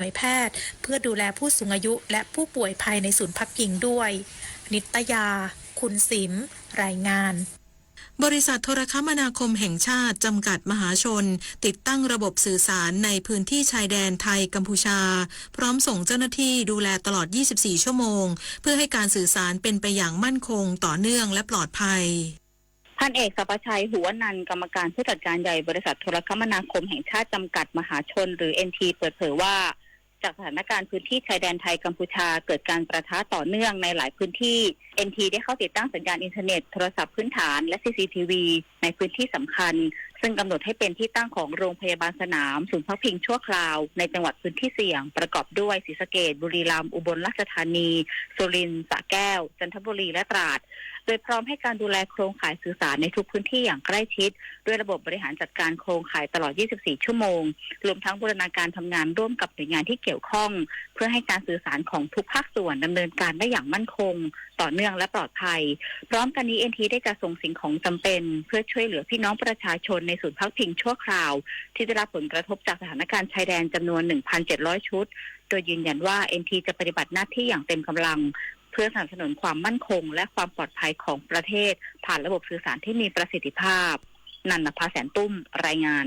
หน่วยแพทย์เพื่อดูแลผู้สูงอายุและผู้ป่วยภายในศูนย์พักพิงด้วยนิตยาคุณสิมรายงานบริษัทโทรคมนาคมแห่งชาติจำกัดมหาชนติดตั้งระบบสื่อสารในพื้นที่ชายแดนไทยกัมพูชาพร้อมส่งเจ้าหน้าที่ดูแลตลอด 24 ชั่วโมงเพื่อให้การสื่อสารเป็นไปอย่างมั่นคงต่อเนื่องและปลอดภัยพันเอกสัพชัยหัวนันท์กรรมการผู้จัดการใหญ่บริษัทโทรคมนาคมแห่งชาติจำกัดมหาชนหรือ NT เปิดเผยว่าจากสถานการณ์พื้นที่ชายแดนไทยกัมพูชาเกิดการประทะต่อเนื่องในหลายพื้นที่ NT ได้เข้าติดตั้งสัญญาณอินเทอร์เน็ตโทรศัพท์พื้นฐานและ CCTV ในพื้นที่สำคัญซึ่งกำหนดให้เป็นที่ตั้งของโรงพยาบาลสนามศูนย์พักพิงชั่วคราวในจังหวัดพื้นที่เสี่ยงประกอบด้วยศรีสะเกษบุรีรัมย์อุบลราชธานีสุรินทร์สระแก้วจันทบุรีและตราดโดยพร้อมให้การดูแลโครงข่ายสื่อสารในทุกพื้นที่อย่างใกล้ชิดด้วยระบบบริหารจัดการโครงข่ายตลอด 24 ชั่วโมงรวมทั้งบูรณาการทำงานร่วมกับหน่วยงานที่เกี่ยวข้องเพื่อให้การสื่อสารของทุกภาคส่วนดำเนินการได้อย่างมั่นคงต่อเนื่องและปลอดภัยพร้อมกันนี้ NT ได้จัดส่งสิ่งของจำเป็นเพื่อช่วยเหลือพี่น้องประชาชนในศูนย์พักพิงชั่วคราวที่ได้รับผลกระทบจากสถานการณ์ชายแดนจำนวน 1,700 ชุดโดยยืนยันว่า NT จะปฏิบัติหน้าที่อย่างเต็มกำลังเพื่อสนับสนุนความมั่นคงและความปลอดภัยของประเทศผ่านระบบสื่อสารที่มีประสิทธิภาพนันทภาแสนตุ้มรายงาน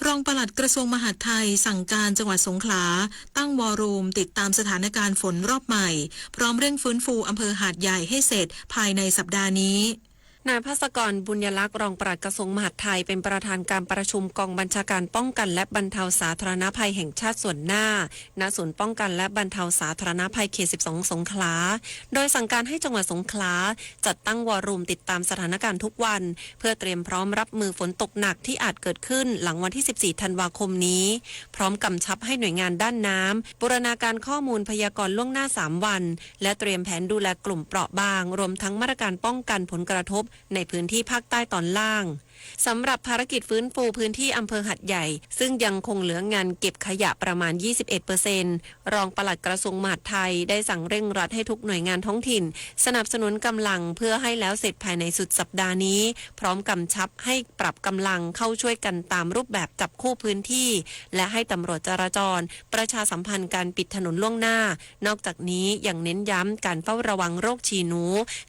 รองปลัดกระทรวงมหาดไทยสั่งการจังหวัดสงขลาตั้งวอร์รูมติดตามสถานการณ์ฝนรอบใหม่พร้อมเร่งฟื้นฟูอำเภอหาดใหญ่ให้เสร็จภายในสัปดาห์นี้นายภาสกรบุญยลักษณ์รองปลัดกระทรวงมหาดไทยเป็นประธานการประชุมกองบัญชาการป้องกันและบรรเทาสาธารณภัยแห่งชาติส่วนหน้าณศูนย์ป้องกันและบรรเทาสาธารณภัยเขต 12 สงขลาโดยสั่งการให้จังหวัดสงขลาจัดตั้งวอร์รูมติดตามสถานการณ์ทุกวันเพื่อเตรียมพร้อมรับมือฝนตกหนักที่อาจเกิดขึ้นหลังวันที่ 14 ธันวาคมนี้พร้อมกำชับให้หน่วยงานด้านน้ำบูรณาการข้อมูลพยากรณ์ล่วงหน้า 3 วันและเตรียมแผนดูแลกลุ่มเปราะบางรวมทั้งมาตรการป้องกันผลกระทบในพื้นที่ภาคใต้ตอนล่างสำหรับภารกิจฟื้นฟูพื้นที่อำเภอหัดใหญ่ซึ่งยังคงเหลืองานเก็บขยะประมาณ 21% รองปลัดกระทรวงมหาดไทยได้สั่งเร่งรัดให้ทุกหน่วยงานท้องถิ่นสนับสนุนกำลังเพื่อให้แล้วเสร็จภายในสุดสัปดาห์นี้พร้อมกำชับให้ปรับกำลังเข้าช่วยกันตามรูปแบบจับคู่พื้นที่และให้ตำรวจจราจรประชาสัมพันธ์การปิดถนนล่วงหน้านอกจากนี้ยังเน้นย้ำการเฝ้าระวังโรคฉี่หนู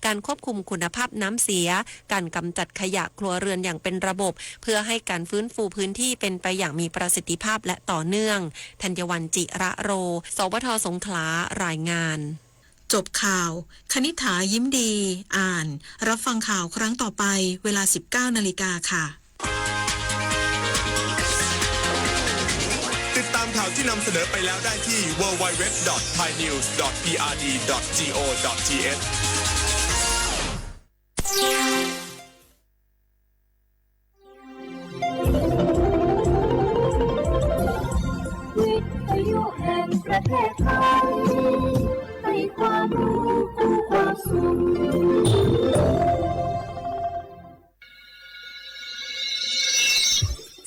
การควบคุมคุณภาพน้ำเสียการกำจัดขยะครัวเรือนอย่างเป็นระบบเพื่อให้การฟื้นฟูพื้นที่เป็นไปอย่างมีประสิทธิภาพและต่อเนื่องธัญวรรณจิระโรสวทสงขลารายงานจบข่าวคณิษฐายิ้มดีอ่านรับฟังข่าวครั้งต่อไปเวลา 19 นาฬิกาค่ะติดตามข่าวที่นำเสนอไปแล้วได้ที่ www.thainews.prd.go.thประเทศไทยให้ความรู้คู่ความสุข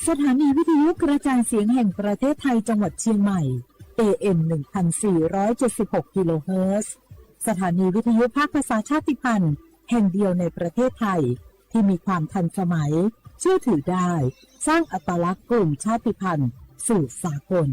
สถานีวิทยุกระจายเสียงแห่งประเทศไทยจังหวัดเชียงใหม่ AM 1476 กิโลเฮิรตซ์สถานีวิทยุภาคภาษาชาติพันธุ์แห่งเดียวในประเทศไทยที่มีความทันสมัยเชื่อถือได้สร้างอัตลักษณ์กลุ่มชาติพันธุ์สู่สากล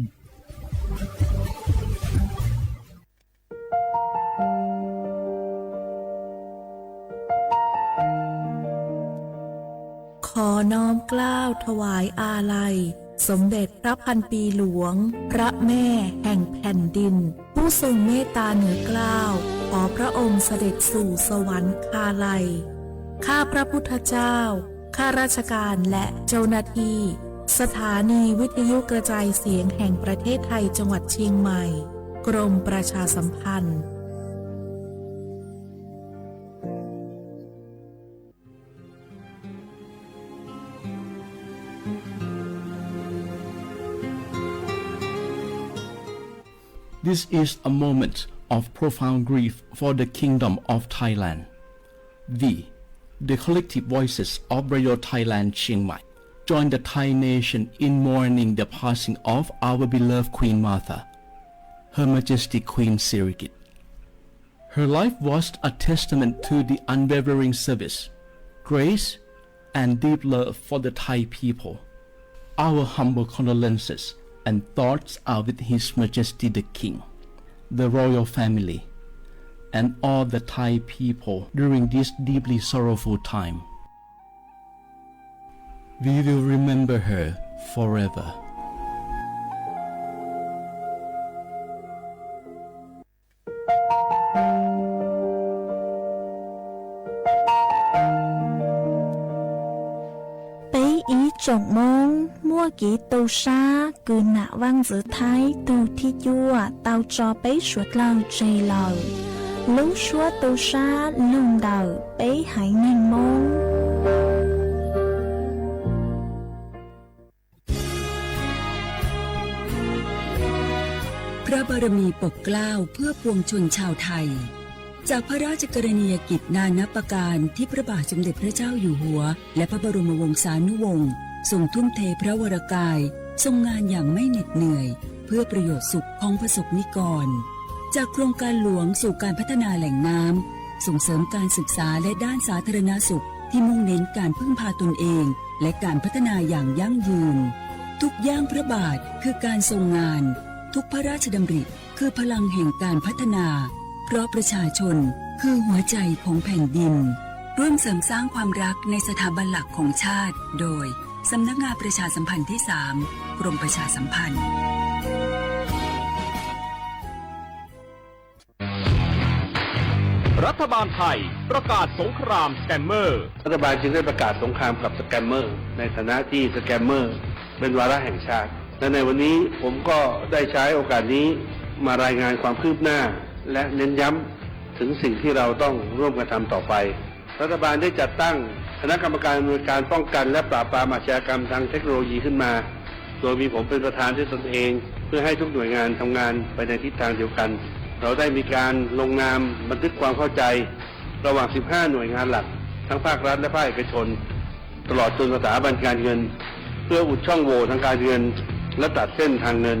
ขอน้อมเกล้าถวายอาลัยสมเด็จพระพันปีหลวงพระแม่แห่งแผ่นดินผู้ทรงเมตตาเหนือเกล้าขอพระองค์เสด็จสู่สวรรคาลัยข้าพระพุทธเจ้าข้าราชการและเจ้าหน้าที่สถานีวิทยุกระจายเสียงแห่งประเทศไทยจังหวัดเชียงใหม่กรมประชาสัมพันธ์This is a moment of profound grief for the Kingdom of Thailand. The collective voices of Radio Thailand Chiang Mai join the Thai nation in mourning the passing of our beloved Queen Martha, Her Majesty Queen Sirikit. Her life was a testament to the unwavering service, grace, and deep love for the Thai people. Our humble condolences and thoughts are with His Majesty the King, the royal family, and all the Thai people during this deeply sorrowful time. We will remember her forever. Chồng mong mua kỹ tàu xa cứ nạ vang giữa thái tàu thi dùa tàu cho bấy suốt lâu chây lầu lúc suốt tàu xa lùng đầu bấy hãy nhanh mong พระบารมีปกเกล้าเพื่อปวงชนชาวไทยจากพระราชกรณียกิจนานับประการที่พระบาทสมเด็จพระเจ้าอยู่หัวและพระบรมวงศานุวงศ์ทรงทุ่มเทพระวรกายทรงงานอย่างไม่เหน็ดเหนื่อยเพื่อประโยชน์สุขของประสบนิกรจากโครงการหลวงสู่การพัฒนาแหล่งน้ำส่งเสริมการศึกษาและด้านสาธารณสุขที่มุ่งเน้นการพึ่งพาตนเองและการพัฒนาอย่างยั่งยืนทุกย่างพระบาทคือการทรงงานทุกพระราชดำริคือพลังแห่งการพัฒนาเพราะประชาชนคือหัวใจของแผ่นดินร่วมเสริมสร้างความรักในสถาบันหลักของชาติโดยสำนักงานประชาสัมพันธ์ที่ 3 กรมประชาสัมพันธ์รัฐบาลไทยประกาศสงครามสแกมเมอร์รัฐบาลจึงได้ประกาศสงครามกับสแกมเมอร์ในฐานะที่สแกมเมอร์เป็นวาระแห่งชาติและในวันนี้ผมก็ได้ใช้โอกาสนี้มารายงานความคืบหน้าและเน้นย้ำถึงสิ่งที่เราต้องร่วมกันทำต่อไปรัฐบาลได้จัดตั้งคณะกรรมการดำเนินการป้องกันและปราบปรามอาชญากรรมทางเทคโนโลยีขึ้นมาโดยมีผมเป็นประธานด้วยตนเองเพื่อให้ทุกหน่วยงานทำงานไปในทิศทางเดียวกันเราได้มีการลงนามบันทึกความเข้าใจระหว่าง 15 หน่วยงานหลักทั้งภาครัฐและภาคเอกชนตลอดจนสถาบันการเงินเพื่ออุดช่องโหว่ทางการเงินและตัดเส้นทางเงิน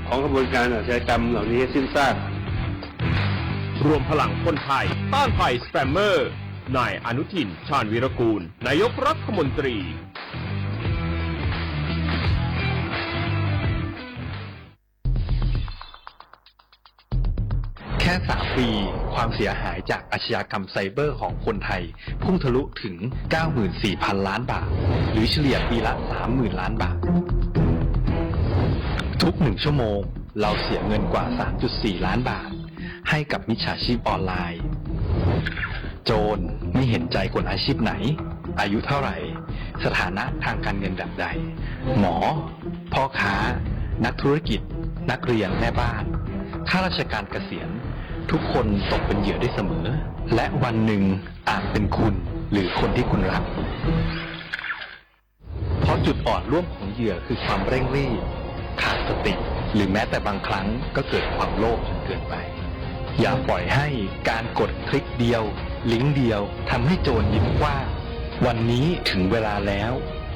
ของกระบวนการอาชญากรรมเหล่านี้ให้สิ้นซากรวมพลังคนไทยต้านภัยสแกมเมอร์นายอนุทิน ชาญวีรกูลนายกรัฐมนตรีแค่3 ปีความเสียหายจากอาชญากรรมไซเบอร์ของคนไทยพุ่งทะลุถึง 94,000 ล้านบาทหรือเฉลี่ยปีละ 30,000 ล้านบาททุก1 ชั่วโมงเราเสียเงินกว่า 3.4 ล้านบาทให้กับมิจฉาชีพออนไลน์โจรไม่เห็นใจคนอาชีพไหนอายุเท่าไหร่สถานะทางการเงินแบบใดหมอพ่อค้านักธุรกิจนักเรียนแม่บ้านข้าราชการเกษียณทุกคนตกเป็นเหยื่อได้เสมอและวันหนึ่งอาจเป็นคุณหรือคนที่คุณรักเพราะจุดอ่อนร่วมของเหยื่อคือความเร่งรีบขาดสติหรือแม้แต่บางครั้งก็เกิดความโลภจนเกินไปอย่าปล่อยให้การกดคลิกเดียวลิงก์เดียวทำให้โจรยิ้มกว้างวันนี้ถึงเวลาแล้ว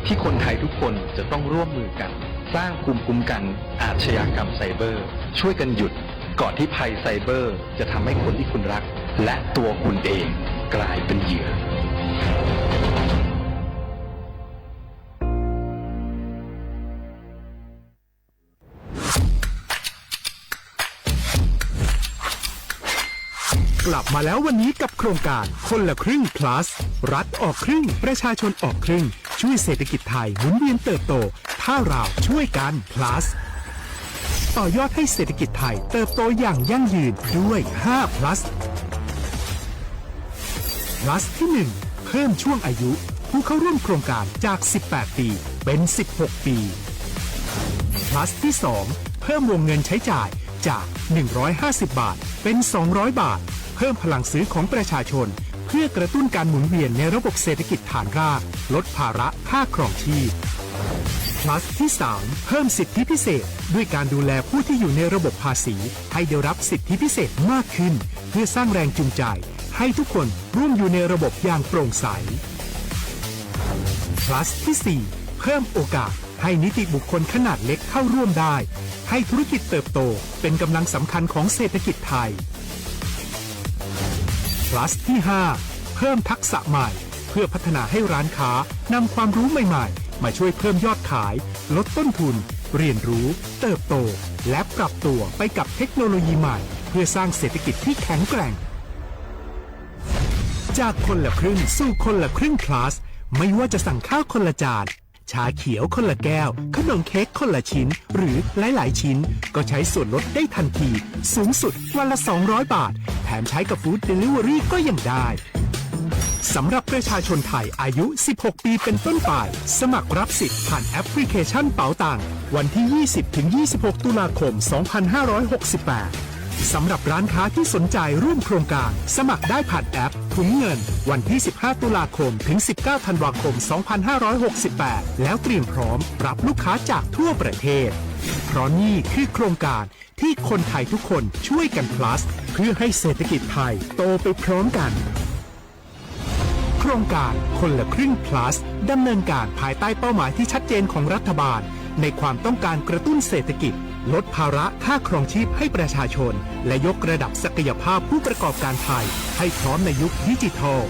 ที่คนไทยทุกคนจะต้องร่วมมือกันสร้างภูมิคุ้มกันอาชญากรรมไซเบอร์ช่วยกันหยุดก่อนที่ภัยไซเบอร์จะทำให้คนที่คุณรักและตัวคุณเองกลายเป็นเหยื่อก ลับมาแล้ววันนี้กับโครงการคนละครึ่ง plus รัฐออกครึ่งประชาชนออกครึ่งช่วยเศรษฐกิจไทยหมุนเวียนเติบโตถ้าเราช่วยกัน plus ต่อยอดให้เศรษฐกิจไทยเติบโตอย่างยั่งยืนด้วย5 plus plus ที่ 1 เพิ่มช่วงอายุผู้เข้าร่วมโครงการจาก18 ปีเป็น16 ปี plus ที่ 2 เพิ่มวงเงินใช้จ่ายจาก150 บาทเป็น200 บาทเพิ่มพลังซื้อของประชาชนเพื่อกระตุ้นการหมุนเวียนในระบบเศรษฐกิจฐานรากลดภาระค่าครองชีพ plus ที่ 3 เพิ่มสิทธิพิเศษด้วยการดูแลผู้ที่อยู่ในระบบภาษีให้ได้รับสิทธิพิเศษมากขึ้นเพื่อสร้างแรงจูงใจให้ทุกคนร่วมอยู่ในระบบอย่างโปร่งใส plus ที่ 4 เพิ่มโอกาสให้นิติบุคคลขนาดเล็กเข้าร่วมได้ให้ธุรกิจเติบโตเป็นกำลังสำคัญของเศรษฐกิจไทย plus ที่ 5 เพิ่มทักษะใหม่เพื่อพัฒนาให้ร้านค้านำความรู้ใหม่ๆมาช่วยเพิ่มยอดขายลดต้นทุน เรียนรู้เติบโตและปรับตัวไปกับเทคโนโลยีใหม่เพื่อสร้างเศรษฐกิจที่แข็งแกร่งจากคนละครึ่งสู่คนละครึ่ง plus ไม่ว่าจะสั่งข้าวคนละจานชาเขียวคนละแก้วขนมเค้กคนละชิ้นหรือหลายๆชิ้นก็ใช้ส่วนลดได้ทันทีสูงสุดวันละ200 บาทแถมใช้กับฟู้ดเดลิเวอรี่ก็ยังได้สำหรับประชาชนไทยอายุ16 ปีเป็นต้นไปสมัครรับสิทธิ์ผ่านแอปพลิเคชันเป๋าตังวันที่ 20-26 ตุลาคม 2568 สำหรับร้านค้าที่สนใจร่วมโครงการสมัครได้ผ่านแอปถุงเงินวันที่ 15 ตุลาคมถึง 19 ธันวาคม 2568 แล้วเตรียมพร้อมรับลูกค้าจากทั่วประเทศเพราะนี่คือโครงการที่คนไทยทุกคนช่วยกัน plus เพื่อให้เศรษฐกิจไทยโตไปพร้อมกันโครงการคนละครึ่ง plus ดำเนินการภายใต้เป้าหมายที่ชัดเจนของรัฐบาลในความต้องการกระตุ้นเศรษฐกิจลดภาระค่าครองชีพให้ประชาชนและยกระดับศักยภาพผู้ประกอบการไทยให้พร้อมในยุคดิจิทัล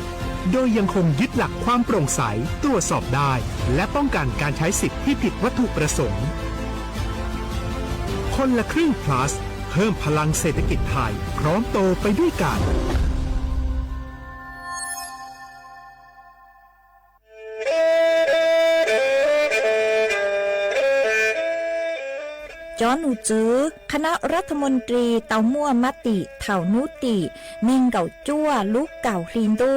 โดยยังคงยึดหลักความโปร่งใสตรวจสอบได้และป้องกันการใช้สิทธิที่ผิดวัตถุประสงค์คนละครึ่ง plus เพิ่มพลังเศรษฐกิจไทยพร้อมโตไปด้วยกันจอหนูจื้อคณะรัฐมนตรีเตามั่วมติเถานุตินิ่งเก่าจั่วลูกเก่าคลีนดู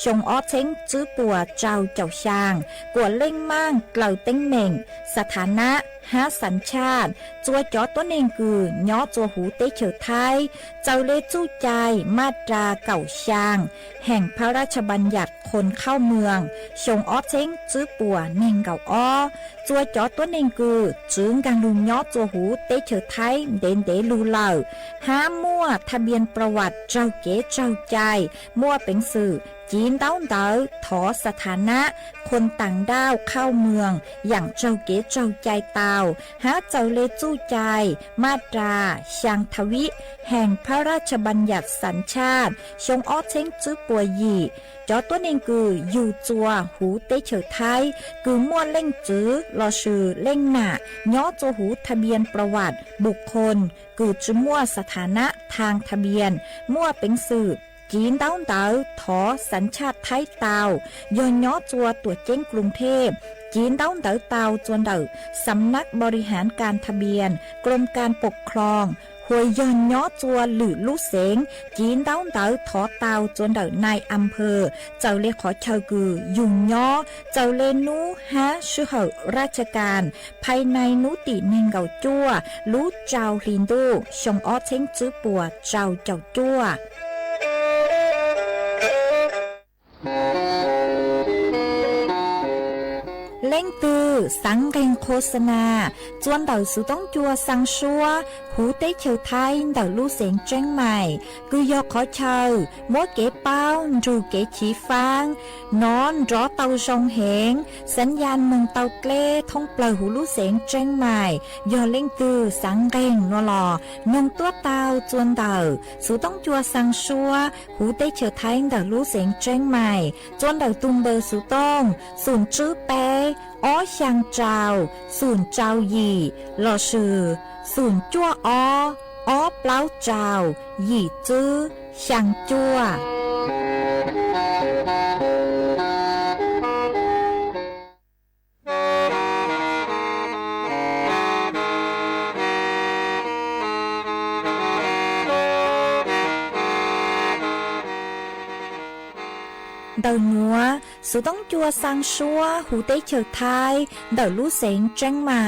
ชงอ้อเช้งจื้อปัวเจ้าเจ้าชางกัวเล่งมั่งเกล่าเต้งเหม่งสถานะหาสัญชาติจัวจอตัวเองคือย้อจัวหูเตเฉอไทยเจ้าเลจู้ใจมาตราเก่าชางแห่งพระราชบัญญัติคนเข้าเมืองชงอ้อเช้งจื้อปัวเน่งเก่าอ้อจัวจอตัวเองคือจื้งกังลุงย้อจัวหูเตเฉอไทยเด่นเดลูเหล่าห้ามั่วทะเบียนประวัติเจ้าเก๋เจ้าใจมั่วเป็นสื่อจีนเต้าเต๋อถอสถานะคนต่างด้าวเข้าเมืองอย่างเจ้าเก๋เจ้าใจเตาหาเจ้าเลจู้ใจมาตราชางทวิแห่งพระราชบัญญัติสัญชาติชงอ้อเช้งจื้อปัวยีจอตัวเองคืออยู่จัวหูเตเฉอไทยคือมั่วเล่งจื้อลอชื่อเล่งหนาย้อจัวหูทะเบียนประวัติบุคคลคือจื้อมั่วสถานะทางทะเบียนมั่วเป็นสื่อจีนเต้าเต๋อถอสัญชาติไทยเตาย้อนย้อจัวตัวเจ้งกรุงเทพจีนเต้าเต๋อเตาจวนเต๋อสำนักบริหารการทะเบียนกรมการปกครองหวยย้อนย้อจัวหรือลูกเสงจีนเต้าเต๋อถอเตาจวนเต๋อนายอำเภอเจ้าเลขอเชากือยุงย้อเจ้าเลนูฮะชื่อเหอราชการภายในนุติเนงเก่าจัวรู้เจ้าลินดูชงอ้อเช้งจื้อปัวเจ้าเจ้าจัวเล่งตือสังเกงโฆษณาจวนเต่าสุต้องจัวสังชัวหูเต้เฉียวไทยเต่าลู่เสียงเจ้งใหม่คือยอกขอเชามัวเก๋เป้าจูเก๋ฉีฟางนอนรอเต่าชงเหงสัญญาณเมืองเต่าเกล้ท่องเปล่าหูลู่เสียงเจ้งใหม่ยอเล่งตือสังเกงนัวหล่อนงตัวเต่าจวนเต่าสุต้องจัวสังชัวหูเต้เฉียวไทยเต่าลู่เสียงเจ้งใหม่จวนเต่าตุงเบอร์สุต้องศูนย์จื้อเป้อ้อช่างเจ้าศูนย์เจ้าหยี่หล่อชื่อศูนย์จั่วอ้อเปล่าเจ้าหยี่จื้อช่างจั่วเดาหนัวสุต้องจัวสังชัวหูเต้เฉิดไทยเดาลู่เสียงเจ้งใหม่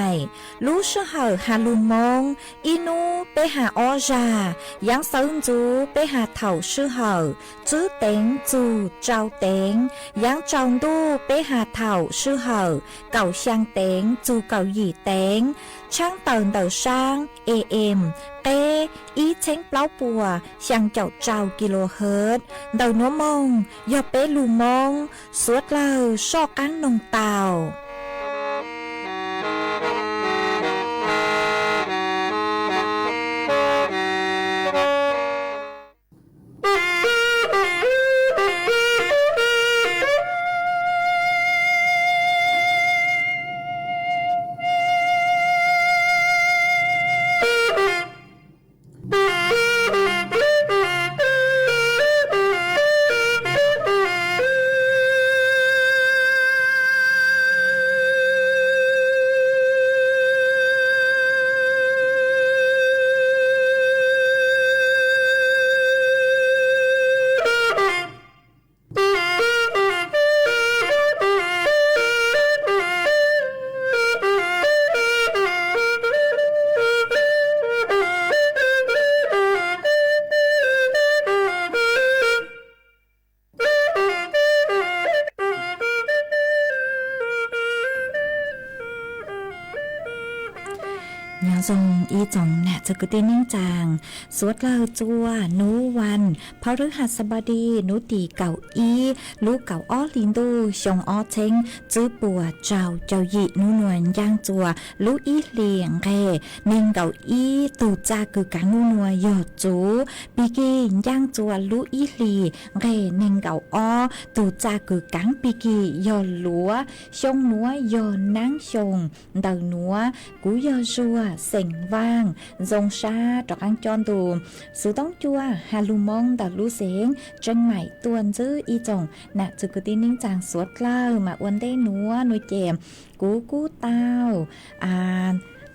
ลู่เชื่อเหอหาลุมงอีนูไปหาออจายังเซิงจูไปหาเถ่าชื่อเหอจื้อเต็งจูเจ้าเต็งยังจองดูไปหาเถ่าชื่อเหอเก่าช่างเต็งจูเก่าหยี่เต็งช่างเตินเดาช่างAMเต้อีเช้งเปล่าปัวช่างเจ้าเจ้ากิโลเฮิรตซ์เดาโนมงยอเป้ลูมงสวดเล่าชอกอันนงเตา จงน่ะจะกุตินิ่งจางสวดเลาจัวนูวันพฤหัสบดีนูตีเก่าอีลูกเก่าอ้อลินดูชงอ้อเชงจื้อปัวเจ้าหยีนูนวลย่างจัวลูอีเลียงเกนิ่งเก่าอีตูจากึกังนูนัวยอดจูปีกีย่างจัวลูอีลีเกนิ่งเก่าอ้อตูจากึกังปีกียอหลัวชงนัวยอนั่งชงเดานัวกูยอจัวเสียงว่างจงชาดอกอังจอนตูสูต้องจัวฮาลูมองเดาลูเสียงจังใหม่ตวนจื้ออีจงน่ะจุกตินิ่งจางสวดเล่ามาอวนได้นัวนุยเจมกูเต้า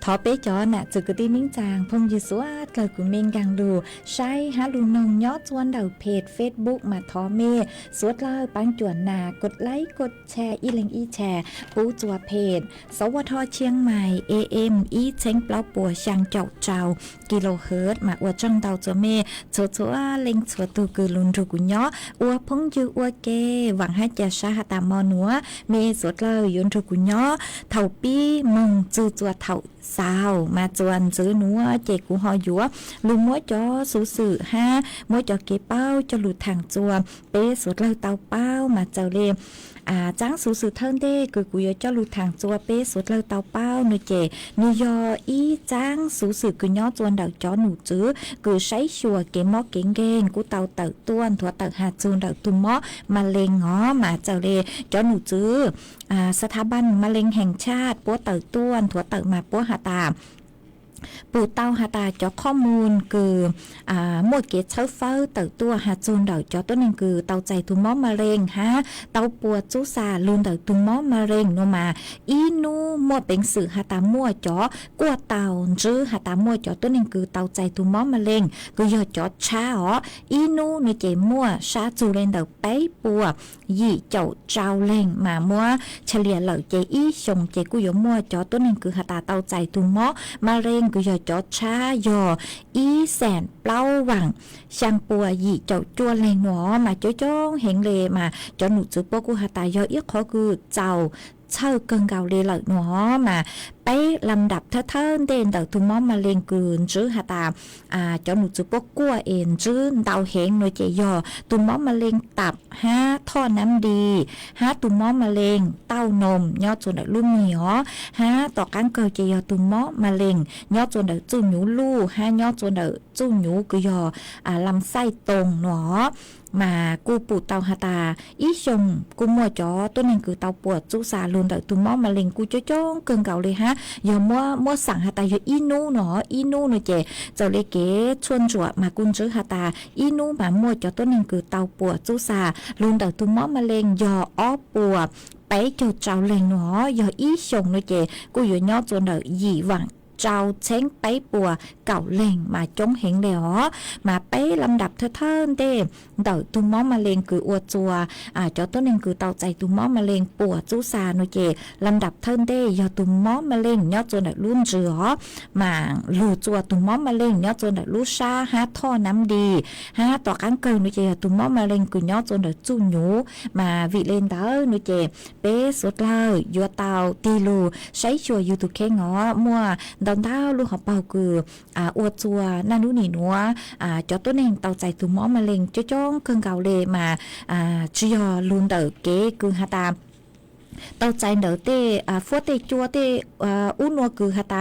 ทอเป๊จอน่ะจุกตินิ่งจางพงยืสวดเกิดกุเมงกังดูใช้ฮาลูนงยอดจวนเดาเพจ Facebook มาทอเมสวดเล่าปังจวนนากดไลค์กดแชร์อีเล็งอีแชร์ปูจัวเพจสวทเชียงใหม่ AM อีเช้งเปล่าปัวช่างเจ้าเจ้ากิโลเฮิรตซ์มาอวดจังเดาจัวเมชัวเล็งชัวตูกือลุนรูกุญยออวพงยือวเกหวังให้จะชาตามอนัวเมสวดเล่ายุนรูกุญยอเท่าปีมงจือจัวเท่าสาวมาจวนซื้อนัวเจกูหอยัวลุงมัวจอสูสื่อห้ามัวจอเก็บเป้าจะหลุดทางจัวเป๊สุดเลยเตาเป้ามาเจ้าเลจ้างสูสื่อเทินเด้คือกูยอเจ้าหลุดทางจัวเป๊สุดเลยเตาเป้าเนเจนิยออีจ้างสูสื่อคือย่อจวนเดาจอหนูจื้อคือใช้ชัวเก็บหม้อเก่งเก่งกูเตาเตาต้วนถั่วเตาหาจูนเดาตุ้มหม้อมาเลงง้อมาเจ้าเลจอหนูจื้อสถาบันมะเร็งแห่งชาติปัวเตาต้วนถั่วเตามาปัวหาตาปูเต้าหาตาจอข้อมูลคือหมวดเกตเช้าเฝ้าเต่าตัวหาจูนเดาจอตัวหนึ่งคือเต่าใจตุ้มม้อมะเร็งฮะเต่าปัวจูซาลุนเต่าตุ้มม้อมะเร็งโนมาอีนูหมวดเป็นสื่อหาตามั่วจอกวดเต่าจื้อหาตามั่วจอตัวหนึ่งคือเต่าใจตุ้มม้อมะเร็งคือยอจอชาอ๋ออีนูในเจมั่วชาจูเรนเต่าไปปัวยี่เจ้าเจ้าเล่งมามั่วเฉลี่ยเหล่าเจอีชงเจกุยมั่วจอตัวหนึ่งคือหาตาเต่าใจตุ้มม้อมะเร็งกูยอจอชายออีแสนเปล่าหวังช่างปัวหยีเจ้าจัวแรงหนอมาจ้องเห็นเลยมาจอหนูจือปกูหาตายออีกขอคือเจ้าเช่าเกิงเกาเลยหลักหนอมาไปลำดับเท่าเดินเต่าทุ่มม้อมาเลงกืนจื้อหาตาจอหนูจือปกัวเอ็นจื้อเต่าเหงหน่วยเจยอทุ่มม้อมาเลงตับห้าท่อน้ำดีห้าทุ่มม้อมาเลงเต้านมยอดจนลุ่มเหนียวห้าต่อการเกิดเจยอทุ่มม้อมาเลงยอดจนจุ่มหนูลู่ห้ายอดจนจุ่มหนูกุยอลำไส้ตรงหนอมากูปูเตาหาตาอีชงกูมัวจอตัวนึงคือเตาปวดจูซาลุนเตาตุ้มม้อมาเลงกูจ้องเกิงเก่าเลยฮะยอมมัวสั่งหาตายอีนูหนออีนูหนูเจเจ้าเลเกชวนจวดมากุนจื้อหาตาอีนูมามัวจอตัวนึงคือเตาปวดจูซาลุนเตาตุ้มม้อมาเลงยออ้อปัวไปเจ้าเจ้าเลงหนอยออีชงหนูเจกูอยู่ยอจนเดหยีหวังเจ้าเช้งไปปัวเก่าเล่งมาจงเห็นเดี๋ยวมาไปลำดับเท่าเด้เต่าตุ้มม้อมาเลงคืออวดจัวจอตัวหนึ่งคือเต่าใจตุ้มม้อมาเลงปัวจูซาโนเจลำดับเท่าเด้ยอตุ้มม้อมาเลงยอจนรุ่นเจือมาลูจัวตุ้มม้อมาเลงยอจนลูชาฮะท่อน้ำดีฮะต่อการเกินโนเจตุ้มม้อมาเลงคือยอจนจูหนูมาวิเลนเตอร์โนเจเป๊สุดเลยยัวเตาตีลูใช้ชัวยูทูบแค่งอมัวดอนเท้าลูกของเป่าคืออวดจัวนานุนีนัวจอตัวเองเต่าใจตุ้มม้อมาเลงจ้องเครื่องเก่าเลยมาจียอลุนเตอเก๋คือฮาตาเต่าใจเดอเต้ฟัวเตจัวเตอุนัวคือฮาตา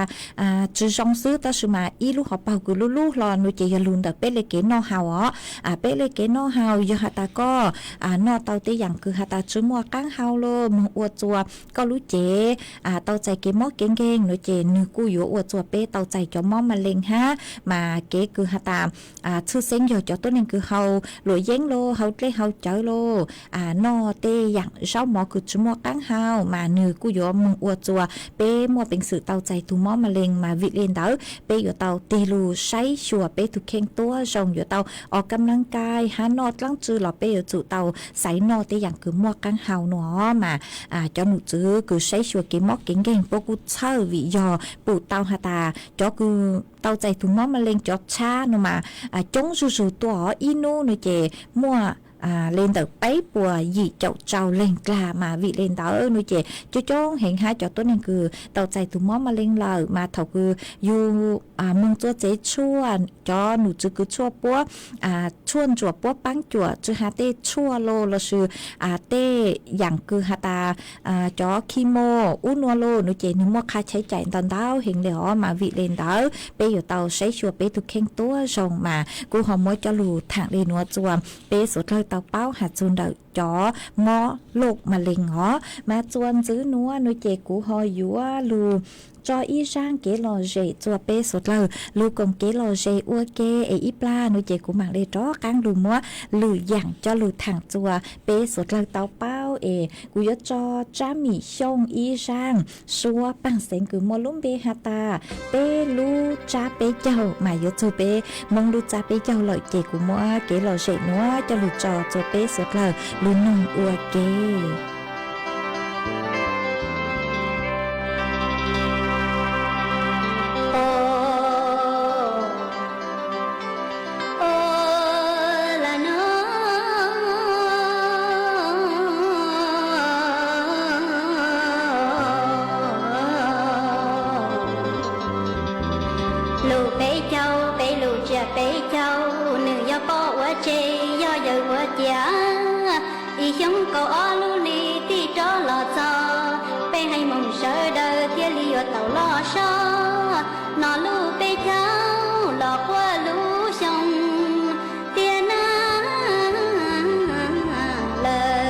จือซองซื้อตาสุมาอีลูกของเป่าคือลูกรอนุเจยลุนเตอเป้เลเก๋นอฮาวเป้เลเก๋นอฮาวยฮาตาก็นอเต่าเตอย่างคือฮาตาจือมัวก้างฮาวโลมึงอวดจัวก็รู้เจเต่าใจเก๋มอเก่งนุเจนึกูอยู่อวดจัวเป้เต่าใจจอมอมาเลงฮะมาเก๋คือฮาตาชื่อเซ็งอยู่จอตัวนึงคือเฮาหลวยเย้งโลเฮาเตเฮาเจอโลนอเตอย่างเช้าหมอคือจือมัวก้างฮาวมาเนื้อกูยอมมึงอวดจัวเป้มัวเป็นสื่อเตาใจทุ่มม้อมาเลงมาวิเลนเตอเป้อยู่เตาตีลูใช้ชัวเป้ถูกเข่งตัวชงอยู่เตาออกกำลังกายหานอดลังจือหล่อเป้อยู่จู่เตาใส่นอเตอย่างคือมัวกังเฮาหนอมาจอหนูจื้อคือใช้ชัวเกมอกเก่งๆพวกกูเช่าวิยอปูเตาหาตาจอคือเตาใจทุ่มม้อมาเลงจอชาหนูมาจงจู่ๆตัวอีโน่หนูเจมัว lên tờ bấy bùa dị chậu trâu lên là mà vị lên tờ nuôi trẻ cho chốn hiện hai cho tốt nên cứ tàu chạy tụi mó mà lên lời mà thầu cứ yêu mong cho chế chua cho nụ chứ cứ chua búa chuôn chùa búa băng chùa chứ hà tê chua lô là sự tê dạng cứ hà ta cho chemo uống lô nuôi trẻ nếu mà khai cháy chạy tần đáo hiện để họ mà vị lên tờ bây giờ tàu sẽ chùa bây tụi khen tua rồng mà cô họ mới cho lù thẳng lên nuôi chùa bây số thời tàu bao hạt chuôn đợi chó mó lục mà lên họ mà chuôn giữ nuôi trẻ của họ dúa lù cho y sang kế lò rễ chùa bê sốt lờ lù cùng kế lò rễ ua kê ấy ít la nuôi trẻ của mạng lê chó căng lù múa lù dạng cho lù thẳng chùa bê sốt lờ tàu bao cú yếu cho cha mì xông y sang xua bằng sen cứ mua lúm bê hata bê lù cha bê châu mà yếu chùa bê mong lù cha bê châu lợi trẻ của múa kế lò rễ múa cho lù trò chùa bê sốt lờ lù nung ua kê giống cầu ó lu li ti cho lò cho bé hay mong sợ đời thiên li ở tàu lo so nó lu bé cháu lò qua lu sông tia na lờ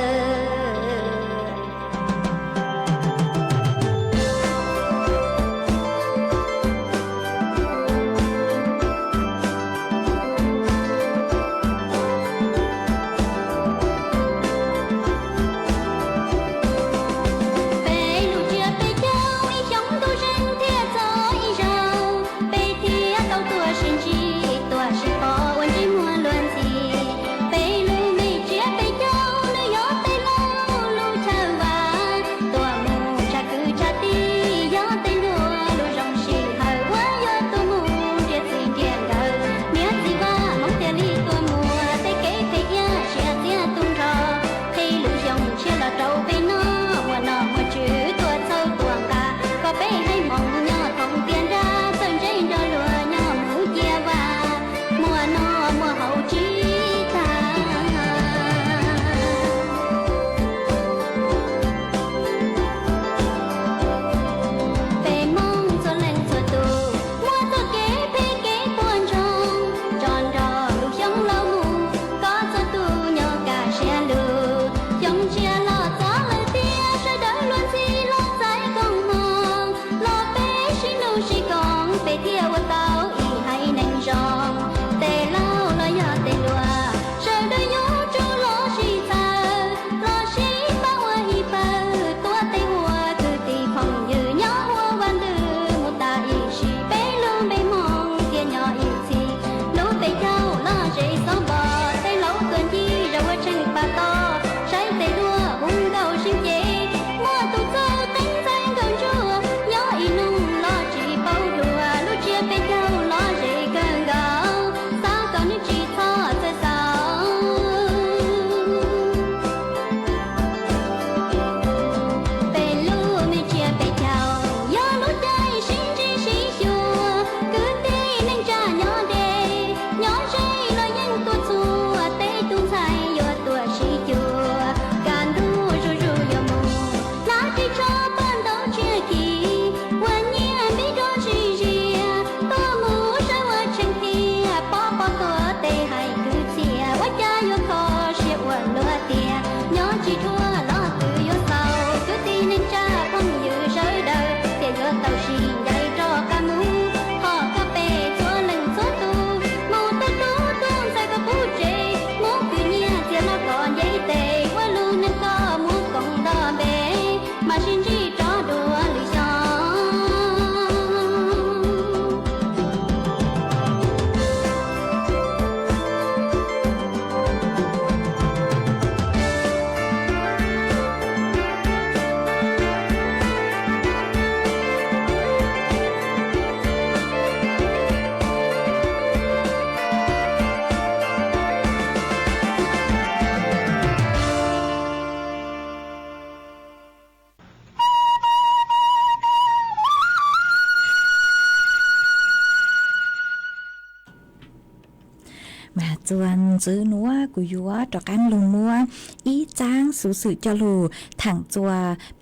mà chuan giữ núa của dúa trọ can lù mua ý trang sử sự cho lù thẳng chùa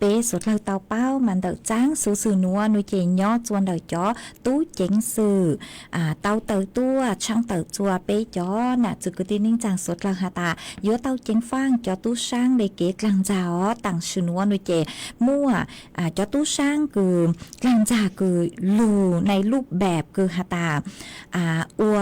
bế sốt lâu tàu bao mà đợi trang sử sự núa nuôi chè nhỏ chuan đợi chó tú chỉnh sử tàu tàu tua trang tàu chùa bế chó nà chữ cứ tin ninh trang sốt lâu hà ta dúa tàu chỉnh phang cho tú sang để kế lăng già tặng sử núa nuôi chè mua cho tú sang cứ lăng già cứ lùในรูปแบบคือhà taอัว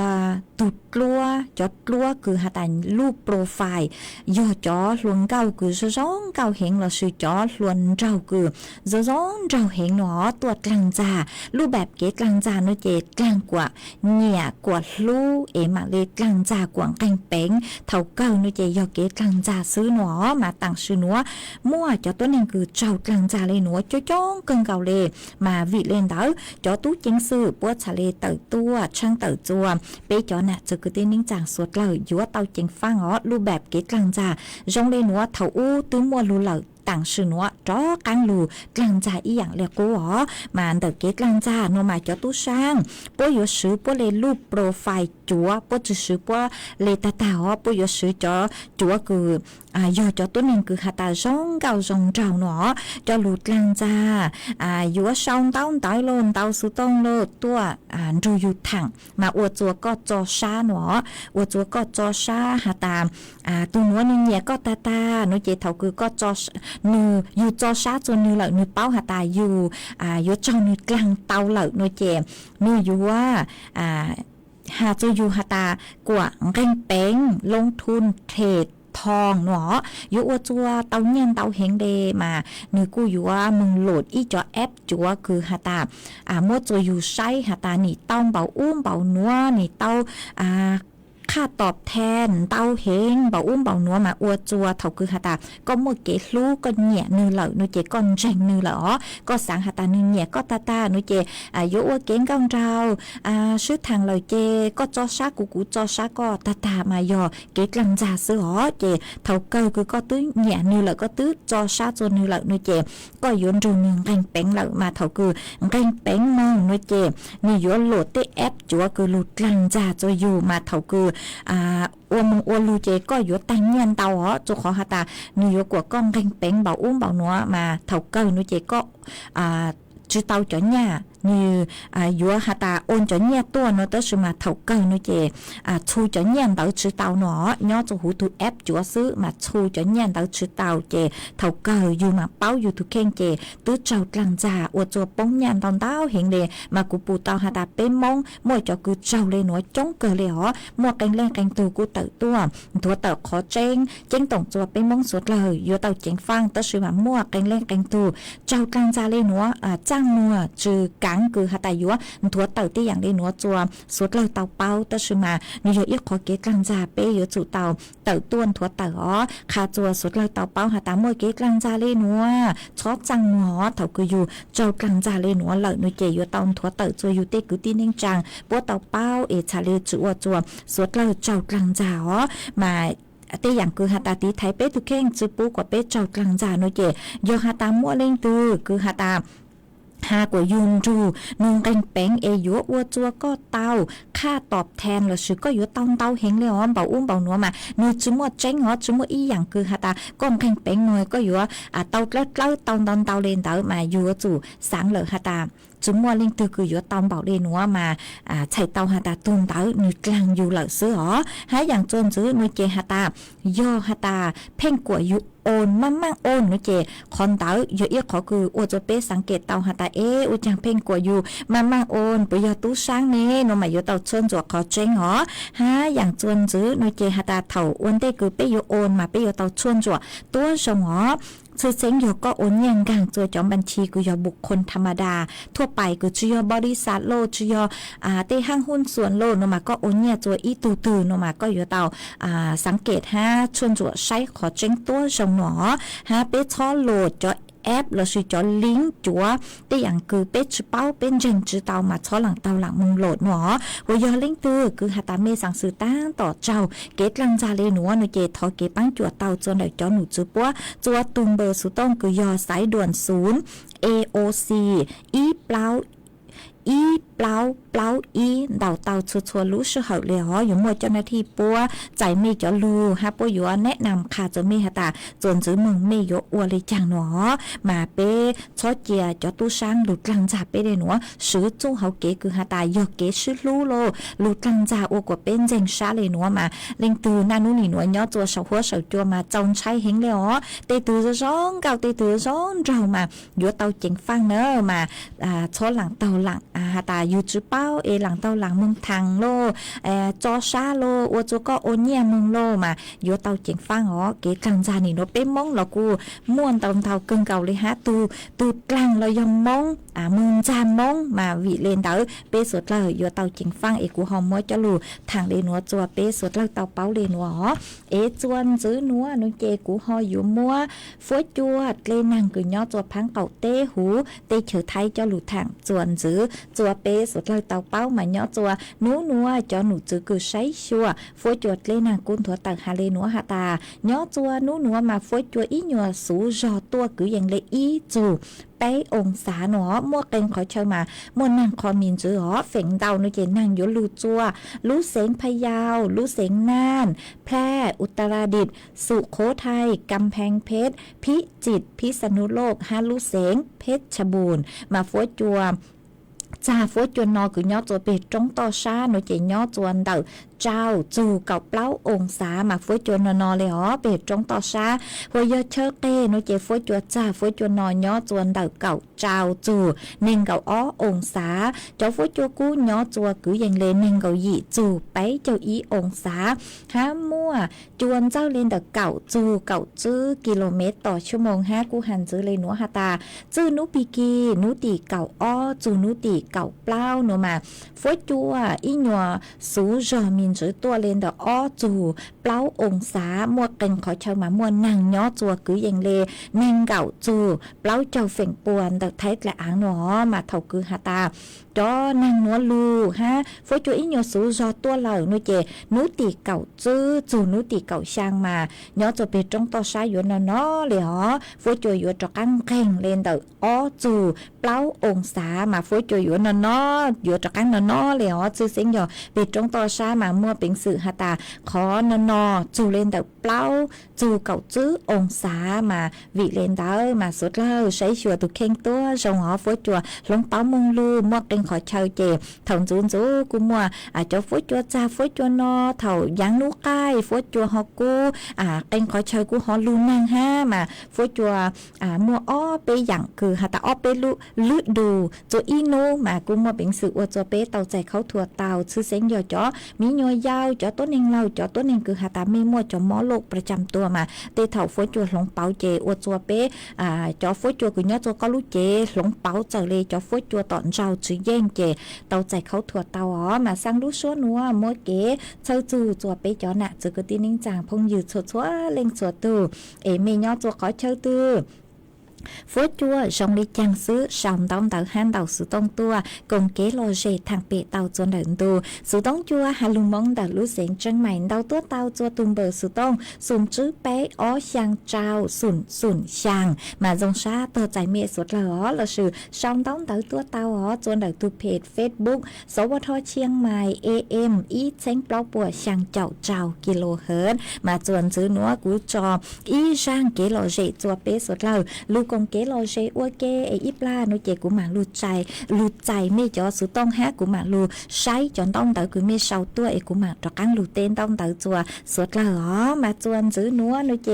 ตุดกลัวจอดกลัวคือหาแต่รูปโปรไฟล์ย่อจอหลวงเก่าคือร้องเก่าเห็นเราสื่อจอหลวงเราคือร้องเราเห็นหนอตัวกลางจ่ารูปแบบเกตกลางจ่าโนเจกลางกว่าเนี่ยกว่าลู่มาเลยกลางจ่ากว่ากันเป้งเท่าเก่าโนเจย่อเกตกลางจ่าซื้อหนอมาตั้งซื้อหนอมั่วจอตัวนึงคือเจ้ากลางจ่าเลยหนอจ้องเกินเก่าเลยมาวิเล่นเด้อจอตู้จิงซื้อปวดทะเลเต่าตัวช่างเต่าจัวเป๊จอน่ะจะคือตีนิ่งจางสวดเลยยัวเตาเจงฟังรูปแบบเกตกลางจ่าจงเลยหนัวเถาอู้ตื้อมัวรูเหล่าต่างชื่อนัวจ้อกลางลูกลางจ่าอีอย่างเรียกกูมาเด็กเกตกลางจ่าโนมาจอตู้ช่างปวยซื้อปวยเลยรูปโปรไฟล์จัวปวยจะซื้อปวยเลยตาปวยซื้อจอจัวคือยอจอตัวนึงคือหาตาร้องเก่าร้องเจ้าหนอจอลูกลางจ่ายัวช่องเต้าเต้าโลนเต้าสุต้องโลตัวดูอยู่ถังมาอวดจัวก็จอช้าหนออวดจัวก็จอช้าหาตาตัวนัวนึงเนี่ยก็ตาโนเจเท่าคือก็จอนูอยู่จอช้าจนนูเหล่านูเป้าหาตาอยู่อยู่จอนูกลางเตาเหล่านูเจนูอยู่ว่าหาจะอยู่หาตากว่าเร่งเป้งลงทุนเทรดทองหนออยู่อจัวเตาเงียนเตาเฮงเดมานึกกูอยู่ว่ามึงโหลดอีจอแอปจัวคือหาตามัวจัวอยู่ใช้หาตานี่เต้าเบาอุ้มเบานัวนี่เต้าค่าตอบแทนเต้าเฮงเบาอุ้มเบานัวมาอวจัวเท่าคือหาตาก็มัวเกลูก็เหนี่ยนือเหล่านูเจก้อนแจงนือเหล่าก็สังหาตานือเหนี่ยก็ตานูเจอยู่อเก่งกังเราชื่อทางเหล่าเจก็จอซากูจอซาก็ตามายอเกกลังจ่าซื้อเจเท่าเก่าคือก็ตื้อเหนี่ยนือเหล่าก็ตื้อจอซาจนนือเหล่านูเจก็ย้อนรูนึงแรงเป้งเหล่ามาเท่าคือแรงเป้งมองนูเจนี่ย้อนโหลดที่แอปจัวคือหลุดกลังจ่าจะอยู่มาเท่าคืออวมงอวลูเจก็อยู่ตั้งเงียนเตาจุขอหาตานิยกว่าก้องเร่งเป้งเบาอุ้มเบาหนัวมาเท่าเก่านูเจก็จื้อเตาจ่อหญ้านี่ยัวหาตาโอนจ่อหญ้าตัวเนาะแต่สมาเท่าเก่านูเจชูจ่อหญ้าเตาจื้อเตาเนาะย่อจะหูtuแอปจัวซื้อมาชูจ่อหญ้าเตาจื้อเตาเจเท่าเก่าอยู่มาเป้าอยู่ทุกเข่งเจตื้อเจ้ากลางจ่าอวดจัวป้องหญ้าตอนเต้าเห็นเลยมากูปูเตาหาตาเป้มงมวยจ่อคือเจ้าเลยหนัวจ้องเกลือมัวกันเล่นกันตูกูเตาตัวเตาขอเจ้งต่งจัวเป้มงสุดเลยยัวเตาเจงฟังแต่สมามัวกันเล่นกันตูเจ้ากลางจ่าเลยหนัวจ้างมัวจือกังคือหาตายัวถัวเต่าที่อย่างได้หนัวจัวสุดเลยเต่าเป้าแต่สมานิยอีกขอเกกลางจ่าเป้ยจู่เต่าต้วนถัวเต่าขาจัวสุดเลยเต่าเป้าหาตามวยเกกลางจ่าเลยหนัวชอบจังหนัวเต่าคืออยู่เจ้ากลางจ่าเลยหนัวเลยนุเจยัวเต่าถัวเต่าจัวอยู่เตกุตีนิ่งจังปัวเต่าเป้าชาเลจัวสุดเลยเจ้ากลางจ่ามาแต่อย่างคือหาตาตีไทยเป้ทุกเข่งจื้อปูกว่าเป้เจ้ากลางจ่านุเจยอหาตามัวเล่งตือคือหาตาหากว่ายุนรูนุงกันแป้งยัวอัวจัวก็เตาค่าตอบแทนละชื่อก็ยัวเตาเฮงเลยเบาอุ้มเบาหนัวมานูจุมัวเจ้งจุมัวอีอย่างคือหาตาก้อนกันแป้งหน่อยก็ยัวเตาเตาเลนเตามายัวจู่สังเลยหาตาจุมัวลิงตือคือยัวเตาเบาเลนัวมาใช้เตาหาตาตุนเตานูกลางอยู่เหล่าซื้อหาอย่างจนซื้อนูเจหาตาย่อหาตาเพ่งกว่ายุโอนมั่งโอนนุเจคอนเตาเยอะขอคืออวดจะเป้สังเกตเตาหาตาอุจังเพ่งกว่าอยู่มั่งโอนไปยอตู้ช้างนี่นมาอยู่เตาชนจวกขอเจงฮะอย่างจวนซื้อนุเจหาตาเถ่าอ้วนได้คือเป้ยโอนมาเป้ยเตาชนจวกตัวสมซื้อเซ็งอยู่ก็โอนยังกลางตัวจอมบัญชีกูยอบุคคลธรรมดาทั่วไปกูจะยอบริษัทโลจะยอเตห้างหุ้นส่วนโลนมาก็โอนเนี่ยตัวอีตื่นนมาก็อยู่เตาสังเกตฮะชวนจวกใช้ขอเจงตัวสมฮะเป้ช้อโหลดจอแอปเราซื้อจอลิงก์จัวแต่อย่างคือเป็ดเป้าเป็นเจงจื้อเตามาช้อหลังเตาหลังมึงโหลดว่ายอลิงก์ตือคือหาตาเมสั่งซื้อตั้งต่อเจ้าเกตลังจาเลหนัวหนูเจทอเกปังจัวเตาจนได้จอหนูจื้อปัวจัวตุงเบอร์สุต้องคือยอสายด่วน0 AOC อีเปล่า อีเปล่าอีดาวเตาชัวรู้ชื่อเหาเลยอ๋ออยู่มัวเจ้าหน้าที่ปัวใจไม่จะรู้ฮะปัวอยู่แนะนำค่ะจะไม่ฮะตาจนจื้อมึงไม่ยกอวเลยจังหนอมาเป้ชอเจียจะตู้ช่างหลุดลังจ่าไปเลยหนัวซื้อจู้เขาเก๋คือฮะตายกเก๋ชื่อรู้โลหลุดลังจ่าอวกว่าเป็นเจงชาเลยหนัวมาเล็งตือนานุนี่หนัวย่อตัวเสาหัวเสาจัวมาจงใช้เฮงเลยอ๋อเตตือจะร้องเก่าเตตือร้องเรามาอยู่เตาเจงฟังเนอะมาชอหลังเตาหลังฮะตาอยู่จื้อเป้าหลังเตาหลังมึงทางโลจอชาโลอวจูก็โอเนียมึงโลมาอยู่เตาเจงฟังอ๋อเก๋กลางจานี่หนัวเป็นมงหรอกูม่วนเตาเตาเกิงเก่าเลยฮะตูกลางเรายอมมงมึงจามมงมาวิเลนเตอเป้สุดเลยอยู่เตาเจงฟังกูหอมมัวจะลูทางเลนัวจัวเป้สุดเลยเตาเป้าเลนัวจวนจื้อนัวนุเจกูหออยู่มัวฟัวจัวเลนังกูย่อจัวพังเก่าเต้หูเต้เฉยไทยจะลูทางจวนจื้อจัวเป้สุดเลยเตาเป้ามาย่อจัวนัวจะหนูจื้อกูใช้ชัวฟัวจัวเลนังกุนถัวตังฮาเลนัวฮาตาย่อจัวนัวมาฟัวจัวอีนัวสูจอตัวกูอย่างเลอีจูไปองศาหนอมัวเก่งขอเชิญมามัวนั่งคอมินจื้อเฝงเดานุเจนั่งอยู่ลูจัวลูเสงพะเยาลูเสงน่านแพร่อุตรดิตถ์สุโขทัยกำแพงเพชรพิจิตรพิษณุโลกฮาลูเสงเพชรบูรณ์มาฟัวจัวจ่าฟัวจวนนอคือย่อตัวเป็ดจงต่อชาหนูเจย่อจวนเดาเจ้าจูเก่าเปล่าองศามาฟัวจวนนอเลยเป็ดจงต่อชาหัวยอเชอเต้หนูเจฟัวจวนจ่าฟัวจวนนอย่อจวนเดาเก่าเจ้าจูเน่งเก่าองศาเจ้าฟัวจวนกู้ย่อจัวคืออย่างเลเน่งเก่าหยีจูไปเจ้าอีองศาห้ามั่วจวนเจ้าเลนเดาเก่าจูเก่าจื้อกิโลเมตรต่อชั่วโมงกูหันจื้อเลยหนูฮาตาจื้อนุปีกีนุตีเก่าจูนุตีเก่าเปล่าหนูมาฟัวจัวอีหนัวสูจอมินจื้อตัวเลนเดาจูเปล่าองศามัวเก่งขอเชิญมามัวนั่งย่อจัวคืออย่างเลเน่งเก่าจูเปล่าเจ้าเฝ่งปวนเดาไทยและอ่างหนอมาเท่าคือฮาตาจอนั่งนัวลูฮะฟัวจัวอีหนัวสูจอตัวเหล่านุเจนุตีเก่าจื้อจูนุตีเก่าช่างมาย่อจะเป็นจงต่อชายอยู่นอเลยฟัวจัวอยู่จอกังเก่งเลนเดาจูเปล่าองศามาฟัวจัวอยู่นออยู่จอกังนอเลยจื้อเสียงอยู่เป็นจงต่อชามามัวเป็นสื่อฮาตาขอนอจูเลนเดาเปล่าจูเก่าจื้อองศามาวิเลนเดามาสุดแล้วใช้ชัวตุเข่งตัวจงฟัวจัวลงเป้ามงลูมัวเก่งขอเช่าเจถงจูนจูกูมัวเจ้าฟัวจัวจ่าฟัวจัวนอเถ่ายังนุกใกล้ฟัวจัวฮอกูเก่งขอเช่ากูฮอลูนั่งห้ามาฟัวจัวมัวไปอย่างคือฮาตาไปลุดูจัวอีโนมากูมัวเป็นสื่ออวจัวเป้เตาใจเขาถั่วเตาชื่อเสียงยอจ่อมียอยาวจ่อต้นเองเราจ่อต้นเองคือฮาตาไม่มัวจ่อหมอโลกประจำตัวมาเตเถ่าฟัวจัวหลงเปาเจอวจัวเป้จ่อฟัวจัวกูย่อจัวก็รู้เจหลงเปาเจอเลยจ่อฟัวจัวตอนเจ้าจื้อเย่งเจเตาใจเขาถั่วเตามาสร้างรู้ชัวนัวมัวเก๋เจ้าจูจัวเป้จ่อหนักจื้อกตีนิ่งจางพงยืดชัวเล่งชัวตูไม่ย่อจัวขอเชิญตูฟัวจัวจงลีจังซื้อสามต้องเต่าหันเต่าสุต้องตัวกงเก๋โลเจทางเปเต่าจวนเดินตูสุต้องจัวฮาลุมงเต่ารู้เสียงจังใหม่เต่าตัวเต่าจัวตุ่มเบอร์สุต้องสุ่มจื้อเป๊ะช่างเจ้าสุ่นช่างมาจงชาตัวใจเมียสุดหล่อละชื่อสามต้องเต่าตัวเต่าจวนเดินตูเพจเฟซบุ๊กสวทเชียงใหม่ AM อีเซ็งเปล่าปัวช่างเจ้ากิโลเฮิรตซ์มาจวนจื้อนัวกูจออีช่างเก๋โลเจจัวเป๊ะสุดหล่อลูกงเกโลเชอวเกอีปลาโนเจกูมาลูใจไม่จอสุต้องฮะกูมาลูใช้จนต้องเตอกูไม่เศร้าตัวกูมาตะกังลูเต้นต้องเตอจัวสวดละมาจวนจื้อนัวโนเจ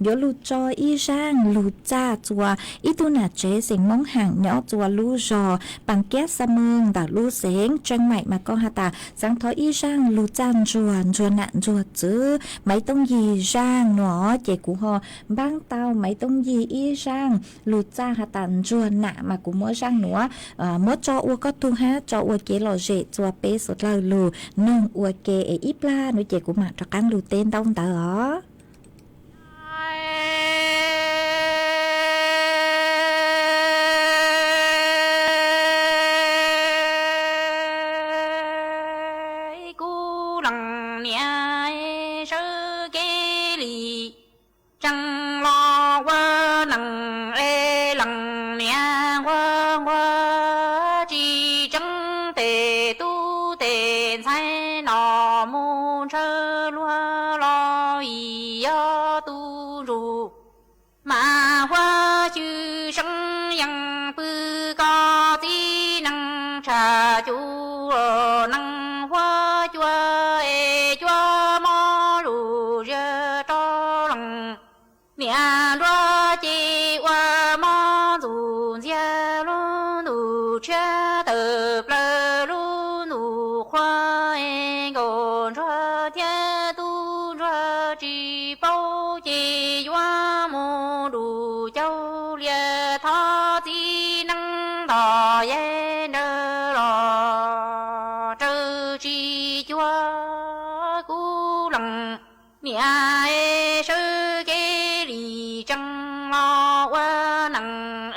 โยลูจออีช่างลูจ้าจัวอีตุน่ะเจสิงมองห่างเนาะจัวลูจอปังแก้สมึงแต่ลูเสงจังใหม่มาก็ฮาตาสังทออีช่างลูจ้างจวนน่ะจัวจื้อไม่ต้องยีช่างเนาะเจกูฮอบ้างเตาไม่ต้องยีอีช่างลูจ้าฮาตันจวนหนะมากูมัวช่างหนัวมัวจออัวก็ตูฮะจออัวเกลอเจจัวเปสุดเลยลูนึ่งอัวเกอีปลาหนูเจกูมาตะกันลูเต้นต้องเต๋อจัง môn sơ loa lo ý yo tu ru mà hoa chư生yang不高的能查住能花chúa chúa mò ru rơ cho lòng niệm đoa chi hoa mò dù gia lu nu cha tập lơ lu nu hoa gòn ra thiên tu ra chi bao chi hoa mô đủ châu lia tha chi năng đò yên đơ lò trơ chi chúa cú lòng nia sư kế lì trăng lo qua nặng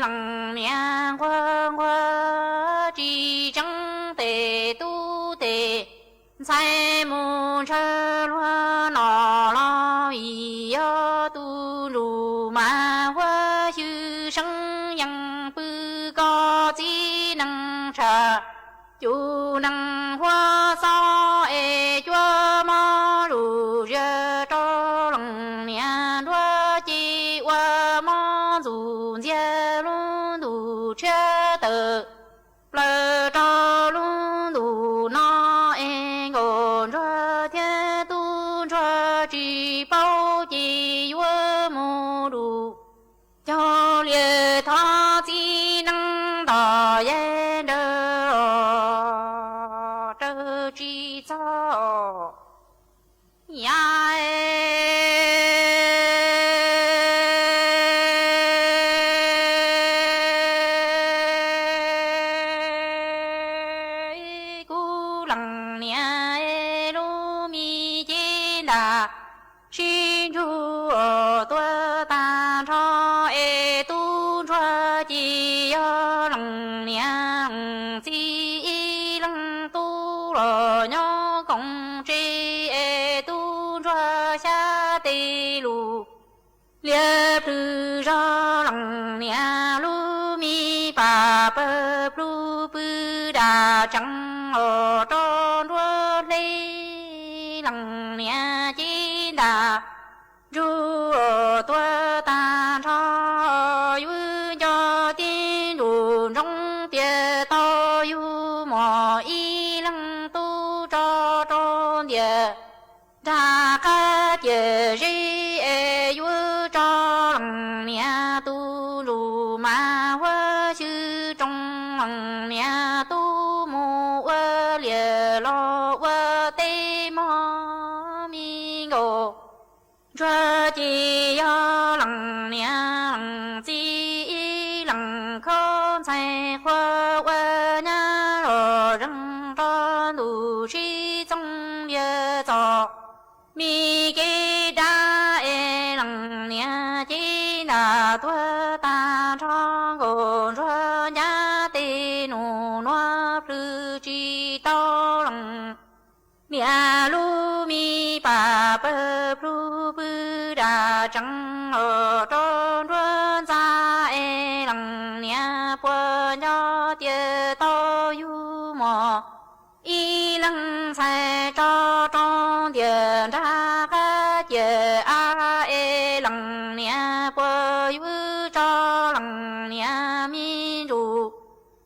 lặng nia qua qua chi trăng tề tu tề sai môn sơ loa nọ lo ý yo tu lù mà hoa chư生yang bư có chi năng trà chú năng hoa so chúa mò lù rơ cho lòng nia đoa chi hoa mò dù gia lu đủ cha tờ lơ cho lu đủ no gòn ra thiên tu ra chi bao chi vua mô đủ cho lia tha chi năng đò yên đơ trơ chi cho ya cú lăng nia lu mi chi đà xin chu tua ta cho tu cho chi yo lăng nia chi lăng tu lo nhо công chi tu cho xa tê lu lia pư ra lăng nia lu mi pa pơ plu pư đà trăng tròn rua lê lăng nia chi đà ru tua ta cho yu cho tiên đủ trong tia to yu mò y lăng tu cho tròn địa ra ca địa ri yu cho lăng nia tu lu ma hoa chư trong lăng nia tu mô ơ lìa lo ơ tê mò mi ngô ra chi yo lăng nia lăng chi lăng khôn sai khoa qua nha lo răng ra nu chi trong địa cho mi kê đa lăng nia chi đà tua ta cho gòn ra nha tê nu noa pư chi to lăng nia lu mi pa pơ plu pư đà trăng tròn ruân ra lăng nia pua nho tia to yu mò y lăng sai cho trong tiền ra ca tia a lăng nia pua yu cho lăng nia mi ru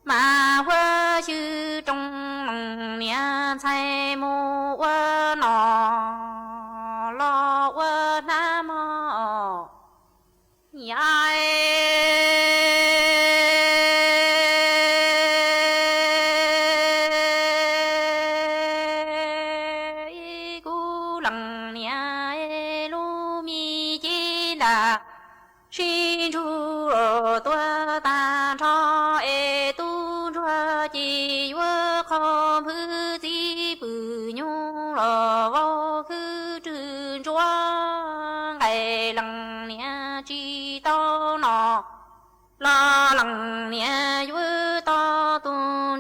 mà hoa chư trong lăng nia sai mô hoa nọ lo hoa nam mô ya cú lăng nia lu mi chi đà xin chu tua ta cho tu cho chi vua không hư chi bự nhung lo vô khứ trừ chúa ngày lăng nia chi to nọ lo lăng nia vua to tu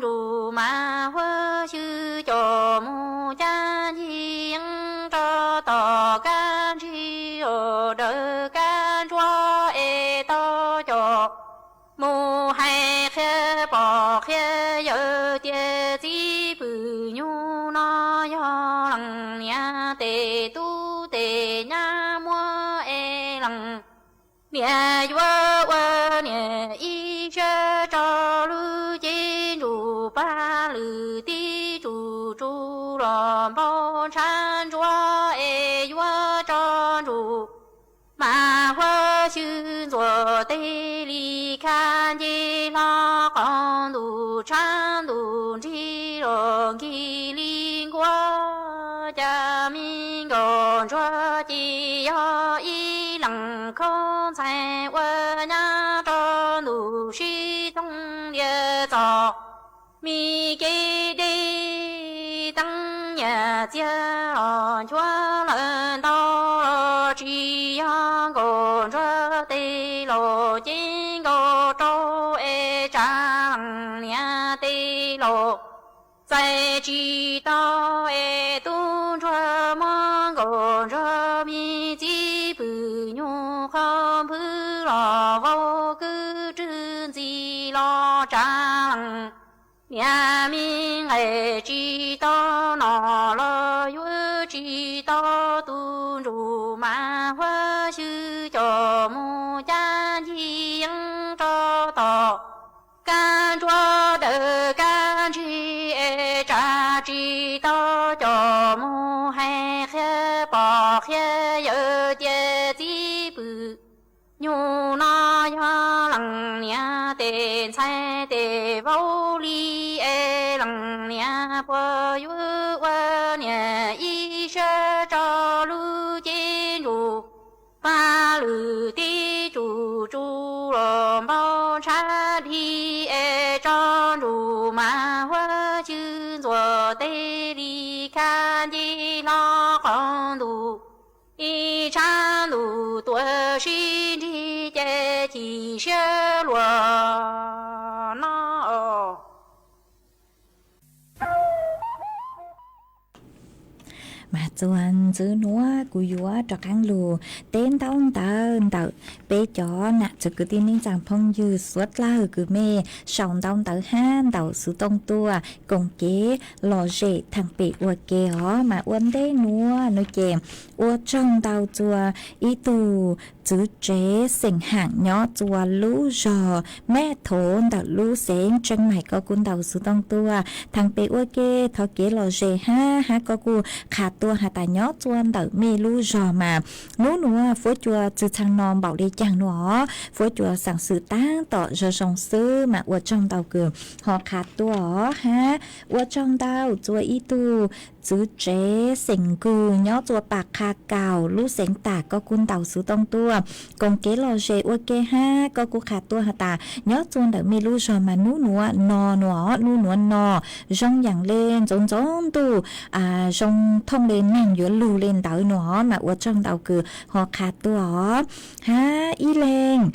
đủ mà hoa chư cho mu cha chi cho tỏ can chi ở đời can chúa to cho mù hay khe bỏ khe giờ tia chi bự nhu nó yo lăng lăng nia tê tu tê nha mua e lăng nia vua vua nia y sơ cho lu chi ru ba lu ti ru ru lo bao chan chúa e vua cho ru mà hoa xuyên rồi tê li khan di la con đủ chan đủ chi rồi kỳ linh qua cha minh còn cho chi yo y lặng không sai qua nhà cho đủ suy thông địa cho mi kê đi tăng nhà gia chúa lần đó chỉ yang còn cho tê lộ chính có trâu e trang nhà tê lộ在知道诶，东川芒果热米基不用看不老我个真子老张，面明诶知道哪了又知道东竹满花树叫木家应找到。干着的干去，咋知道叫母还黑包黑有点地步，牛那样冷年的菜的屋里冷年不有我年一生着路进入。八路的猪猪笼包茶里张如满花就坐对里看的那红路，一场路多是的阶梯雪落那哦。mà chuan chữ núa cú yúa cho căng lù tên tông tờ bê chó nè chữ cứ tin ninh chẳng phong dư suốt la cứ mê sòng tông tờ han tàu sự tông tua cùng kế lò rễ thằng bị ua kê hó mà uốn đê núa nói chèm ua trong tàu chùa ý tù chữ chế sinh hạng nhỏ chùa lũ rò mẹ thốn tàu lũ xén chân mày có cuốn tàu sự tông tua thằng bị ua kê thọ kế lò rễ ha ha có cu khát tua hà tài nhót chuan đỡ mê lu rò mà nú núa phố chùa từ thằng non bảo đi chẳng nó phố chùa sáng sự tang tỏ giờ sòng sư mà uất trong tàu cửa họ khát tua ha uất trong tàu chùa ý tu chữ chế sinh cừ nhót chùa bạc khá cào lu sinh tả có cuốn tàu sự tông tua còn kế lò rễ uất kê ha có cu khát tua hà tà nhót chuan đỡ mê lu rò mà nú núa nò nó nú núa nò rong dạng lên giống giống tu rong thông lên nàng giữa lù lên đảo nó mà ở trong đảo cửa họ khát tua ha ý lên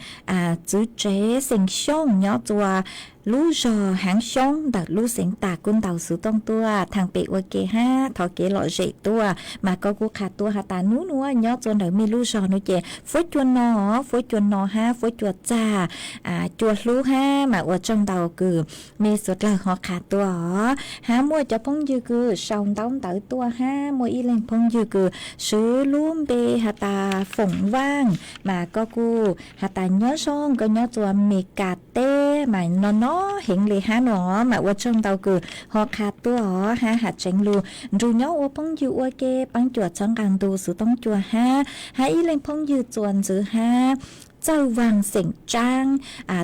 chữ chế sinh sông nhỏ tua lú rò hãng sông đặt lú sinh tạc quân tàu sự tông tua thằng bị ở kê ha thọ kê lọ rễ tua mà có cô khát tua hà ta nú núa nhỏ chuan đợi mi lú rò nó chè phối chuan nó ha phối chuột trà chuột lú ha mà ở trong tàu cửa mi sụt là họ khát tua ha mua cho phong dư cửa sông tông tới tua ha mua ý lên phong dư cửa sứ luôn bê hà ta phồng vang mà có cô hà ta nhớ sông có nhớ chuan mi cà tê mà nó hiện lì há nó mà ở trong tàu cửa họ khát tua ha hạt tránh lu rồi nhớ ở phong dư ở kê băng chuột trong càng tu sự tông chùa ha ý lên phong dư chuan chữ ha châu vàng sỉnh trang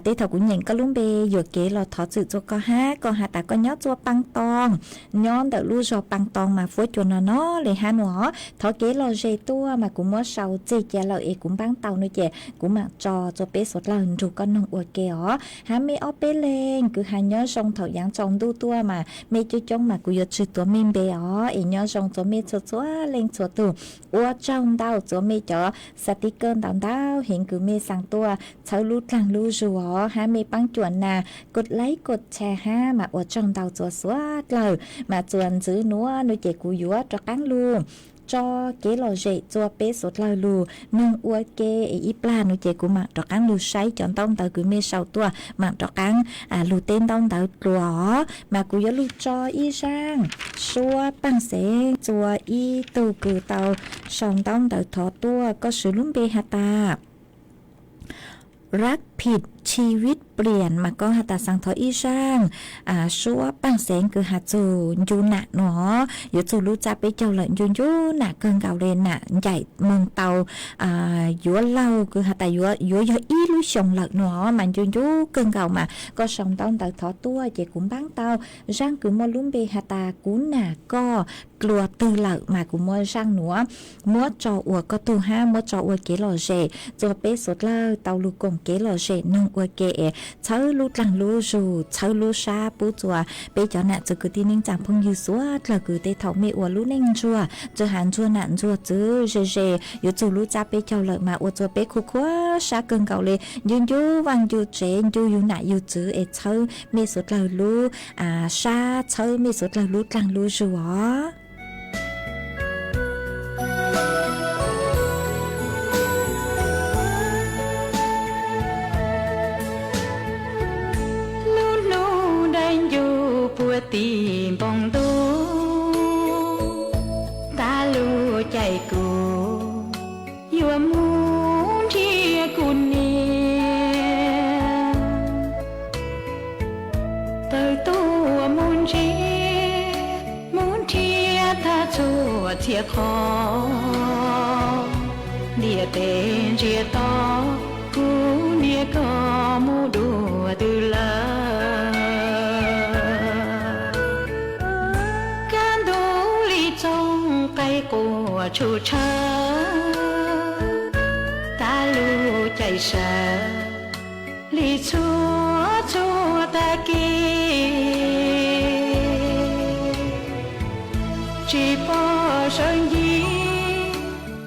tê thầu của nhìn có luôn bê vừa kế là thọ sự cho có ha còn hà ta có nhớ chua băng tong nhớ đỡ lu rồi băng tong mà phối chuột nó lì ha nó thọ kế là dây tua mà cũng mới sau chỉ chè lợi cũng băng tàu nữa chè cũng mà cho bê sốt lần rồi con nông ở kế ó ha mê ó bê lên cứ hà nhớ sông thầu dáng trồng đu tua mà mê chú trông mà cũng vừa chữ tua mê bê ó nhớ sông cho mê chua lên chua tù ua trong đau cho mê cho sticker đau hiện cứ mê sang tua cháu lút lăng lú rùa ha mê băng chuẩn nà cột lấy cột chè ha mà ở trong tàu chùa suốt lời mà chuẩn chữ núa nuôi trẻ cú dúa cho cắn luôn cho kế lò dễ cho bé sốt lao lù nâng ua kế ý plan nó chế của mạng trọ cán lù say chọn tông tàu cứ mê sau tua mạng trọ cán lù tên tông tàu lúa mà cứ nhớ lù cho y sang xua bằng sẽ cho y từ cứ tàu sòng tông tàu thọ tua có sự lúng bê hạt taรักผิดชีวิตเปลี่ยนมาก็หาตาสังทออีช่างชัวปังแสงคือหาจูยูหนะเนาะอยู่จูรู้จักไปเจ้าเลยยูหนะเกินเก่าเลยหนะใหญ่เมืองเตายัวเล่าคือหาตายัวอีรู้ชงหลักเนาะมันยูเกินเก่ามาก็ส่งตอนตาทอตัวเจ๊กุ้มบ้างเตาร่างคือมอลุ่มเบหาตากุ้นหนะก็กลัวตือหลักมากุ้มมอร่างหนัวมัวจออัวก็ตูห้ามัวจออัวเกลอเจจัวเป๊สดเล่าเตาลูกกงเกลอเจนึ่งอัวเกเช้าลูกหลังลูจูเช้าลูชาปูจัวเป๊จอน่ะจะคือที่นิ่งจางพงยูสัวเธอคือเตเท่าเมอัวลูนิ่งจัวจะหันจัวนั่นจัวจื้อเจอยู่จูลูจับเป๊เจ้าเลยมาอัวจัวเป๊คู่ขั้วชาเกินเก่าเลยยูวังยูเจนยูหน่ะยูจื้อเช้าเมสุดเลยลูชาเช้าเมสุดเลยลูหลังลูจัวtìm bóng đô ta lưu chạy cô yêu muốn chia cùng nè tới tôi muốn chia ta chua chia khó địa tên chia to cú địa có mua đùa từ lớn của chủ cha ta lưu chạy sợ lý chúa ta kia chỉ bỏ sơn gì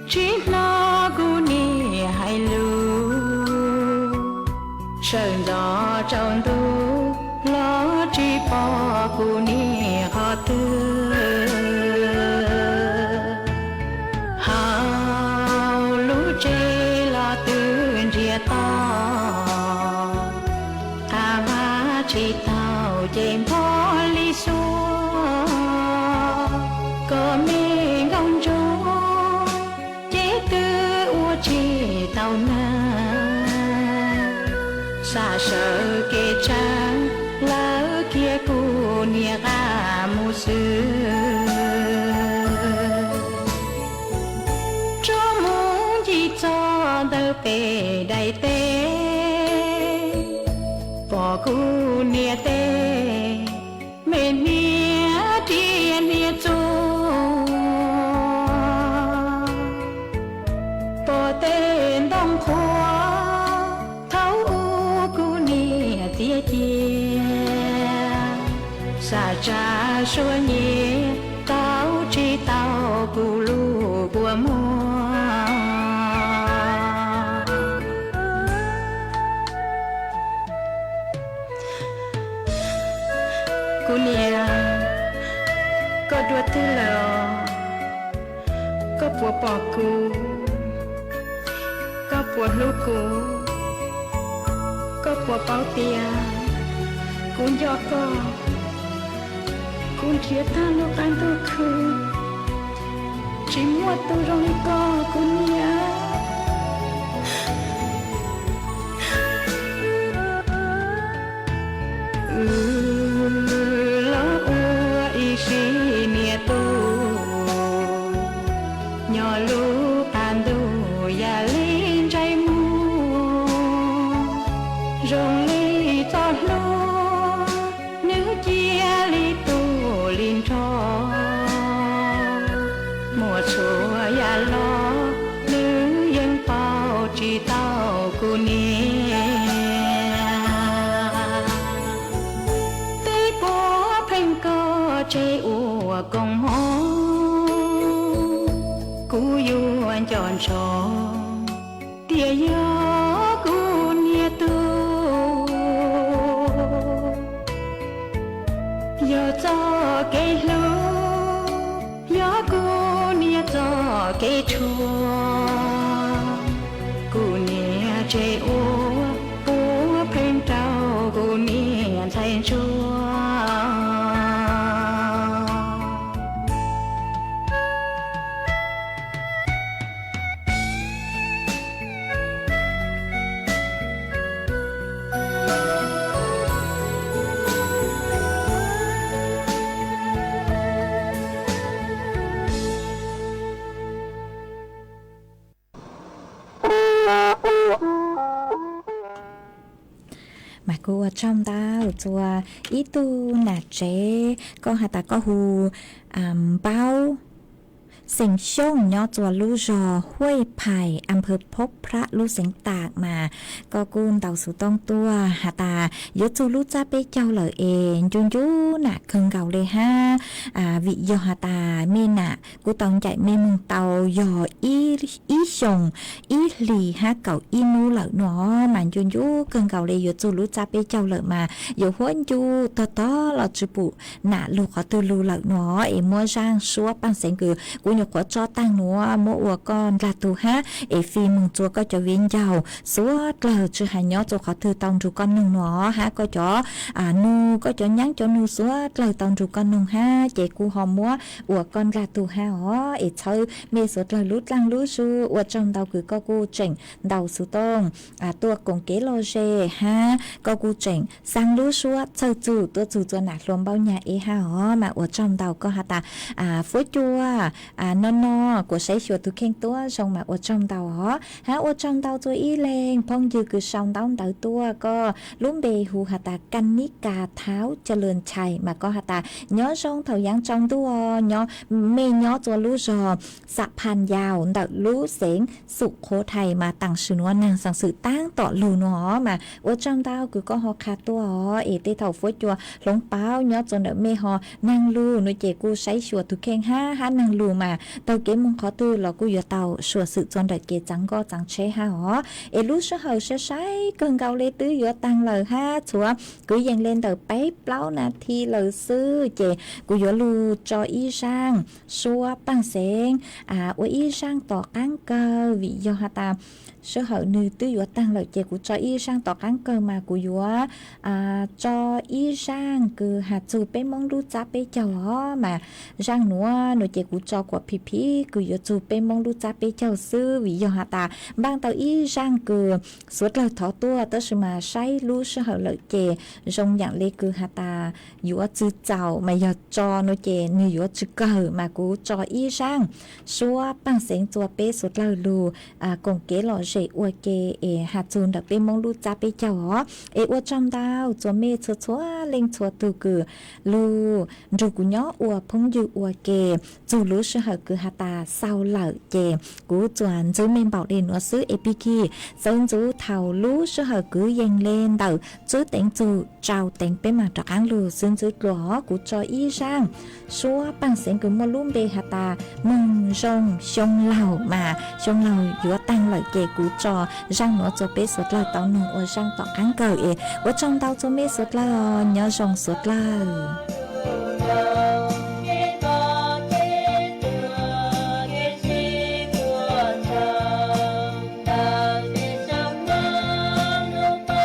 chỉ lo cô ni hay lưu sơn gió trong tu lo chỉ bỏ cô ni họ tư chỉ tàu chèm phó lý xua có mê ngông trô chế tư ua chỉ tàu na xa sợ kê trang lỡ kia cô nia ga mù sư cho muốn gì cho đỡ bề đầy tê bỏ cô nia tê mê nia tia nia chô bỏ tên đông khoa thấu u cô nia tia chia xa cha xua nhẹ tao chỉ tao cô lu của mua cô nia có đua tư lờ có bùa bỏ cô có bùa lú cô có bùa bao tia cô do cô chia ta lúc anh tôi khứ chỉ mua tôi rong cô nia nhỏ lu an du ya lên trái mu rong li to lu nữ chia li tu lin cho mùa chùa ya lo nữ yên bao chỉ tao cô nia tây bó phanh co chế ua công hó cú yêu anh chọn cho tia gió cú nia tu gió cho cây lúa gió cú nia cho cái chùa cô nia chế ô bố phên trao cô nia thay chùa mà cô trong tao chùa ý tu nà chế có hà ta có hù baoสิงช่งยอจัวลูจอห้วยไผ่อำเภอพบพระลูเสียงตากมาก็กุนเต่าสู่ต้องตัวหาตายจูลูจ้าเป้เจ้าเหล่อเองจุนยูน่ะเคิงเก่าเลยฮะวิยอหาตาเมน่ะกูต้องใจเมมึงเต่ายออีชงอีหลีฮะเก่าอีนูเหล่อหนอมันจุนยูเคิงเก่าเลยยจูลูจ้าเป้เจ้าเหล่อมาอยู่ห้วนยูต่อหล่อจุปุน่ะลูกขอตือลูเหล่อหนอเอมัวจ้างชัวปังเสียงคือกูnhục của cho tăng nữa mỗi ua con là tù ha để phi mừng chúa có cho viên giàu số lờ chưa hay nhớ cho khó thư tông ru con nung nó ha có cho nu có cho nhắn cho nu số lờ tông ru con nung ha chị cu hò múa ua con là tù ha ó để chơi mê số lờ lút lăng lút su ua trong đầu cứ có cu chỉnh đầu số tông tua cùng kế lô dê ha có cu chỉnh sang lút su chơi chủ tua chủ cho nạt luôn bao nhà e ha ó mà ua trong đầu có hả ta phối chua nó của sấy chuột từ khen tua xong mà ở trong tàu hả ở trong tàu tôi ý lên phong dư cứ xong tàu tới tua có lúc bề hù hạt ta canh ní cà tháo cho lươn chày mà có hạt ta nhớ xong thời gian trong tua nhớ mê nhớ cho lú giò sạp hàn giàu đợi lú xén sụp khổ thầy mà tặng sự nó nàng sang sự tang tọ lù nó mà ở trong tàu cứ có họ khát tua ế tê thầu phối chùa lông báo nhớ cho đợi mê họ nàng lù nuôi trẻ cu sấy chuột từ khen ha nàng lù mà tàu kế mong khó tư là cô vừa tàu sửa sự chọn đợi kế trắng go trắng chế ha hó ế lúc số hầu sẽ sái cơn gạo lê tứ vừa tăng lời ha chúa cứ dành lên tờ bếp lâu nà thi lời sư chè cô vừa lù cho y sang xua bằng sen ở y sang tỏ cán cơ vì do ha ta số hậu nữ tứ vừa tăng lời chè của cho y sang tỏ cán cơ mà của vừa cho y sang cứ hạt dù bê mong lú cha bê chào mà răng nữa nội chè của cho của phi phi cứ vừa chụp bên mong đu cha bên chào sư vì do hà ta bang tàu y rang cứ suốt lời thọ tua tới sự mà say lu sự hở lợi chè rong dạng lê cứ hà ta vừa chữ chào mà giờ cho nội chè như vừa chữ cờ mà cú cho y rang xua bang sen chùa bê suốt lời lu còn kế lọ rễ ua kê hạt chun đập bên mong đu cha bên chào ó ua trong tao chùa mê chùa chùa lên chùa từ cứ lu rồi cú nhó ua phong dư ua kê dù lu sự hở cứ hà ta sau lợ chè cú chuẩn chú men bảo đến nó xứ epiki sơn chú thầu lú sự hở cứ dành lên đầu chú tỉnh chú trào tỉnh bên mặt trạc ăn lù sơn chú lỏ cú cho y sang xua bằng sen cứ mua luôn bê hà ta mừng rong sông lầu mà sông lầu giữa tăng lợi chè cú cho răng nó cho bê sốt lợ tao nung ở răng tỏ ăn cờ ở trong tao cho mê sốt lợ nhớ rong sốt lợ Hãy subscribe cho kênh Ghiền Mì Gõ để không bỏ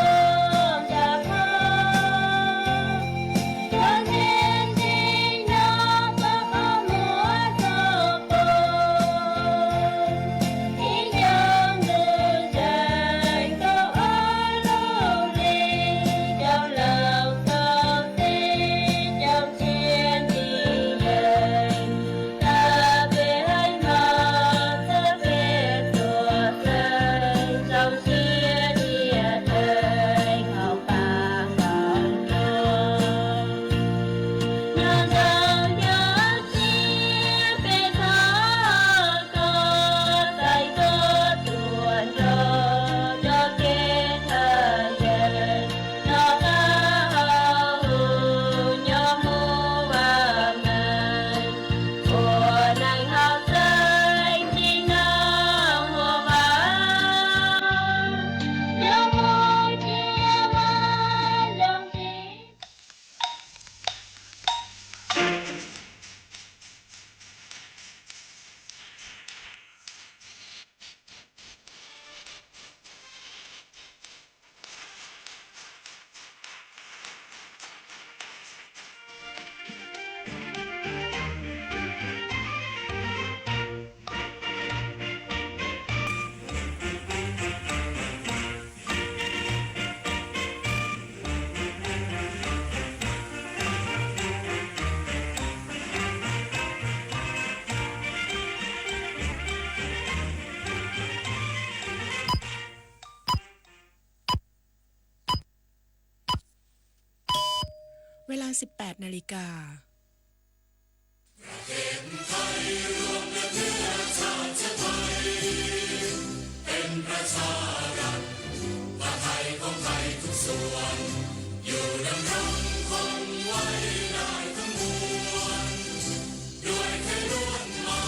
lỡ เวลา 18 นาฬิกาเป็นประชารัฐว่าไทยของไทยทุกส่วนอยู่ดำรงคงไว้ได้ทั้งมวลด้วยไทยล้วนหมา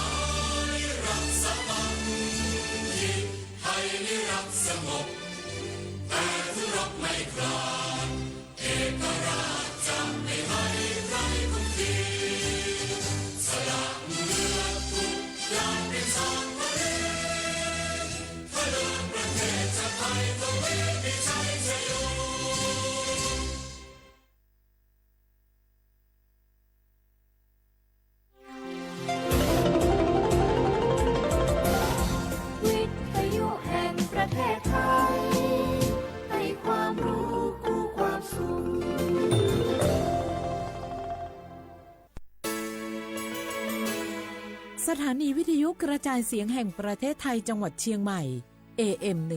ยรักสมัครยิ่งไทยนิรักสงบแต่ทุรบไม่กลาดเอกราชจะไม่ให้ใครคุกคีสละเลือดทุกอย่างเป็นชาติ วิทยุแห่งประเทศไทยให้ความรู้คู่ความสุขสถานีวิทยุกระจายเสียงแห่งประเทศไทยจังหวัดเชียงใหม่ AM 1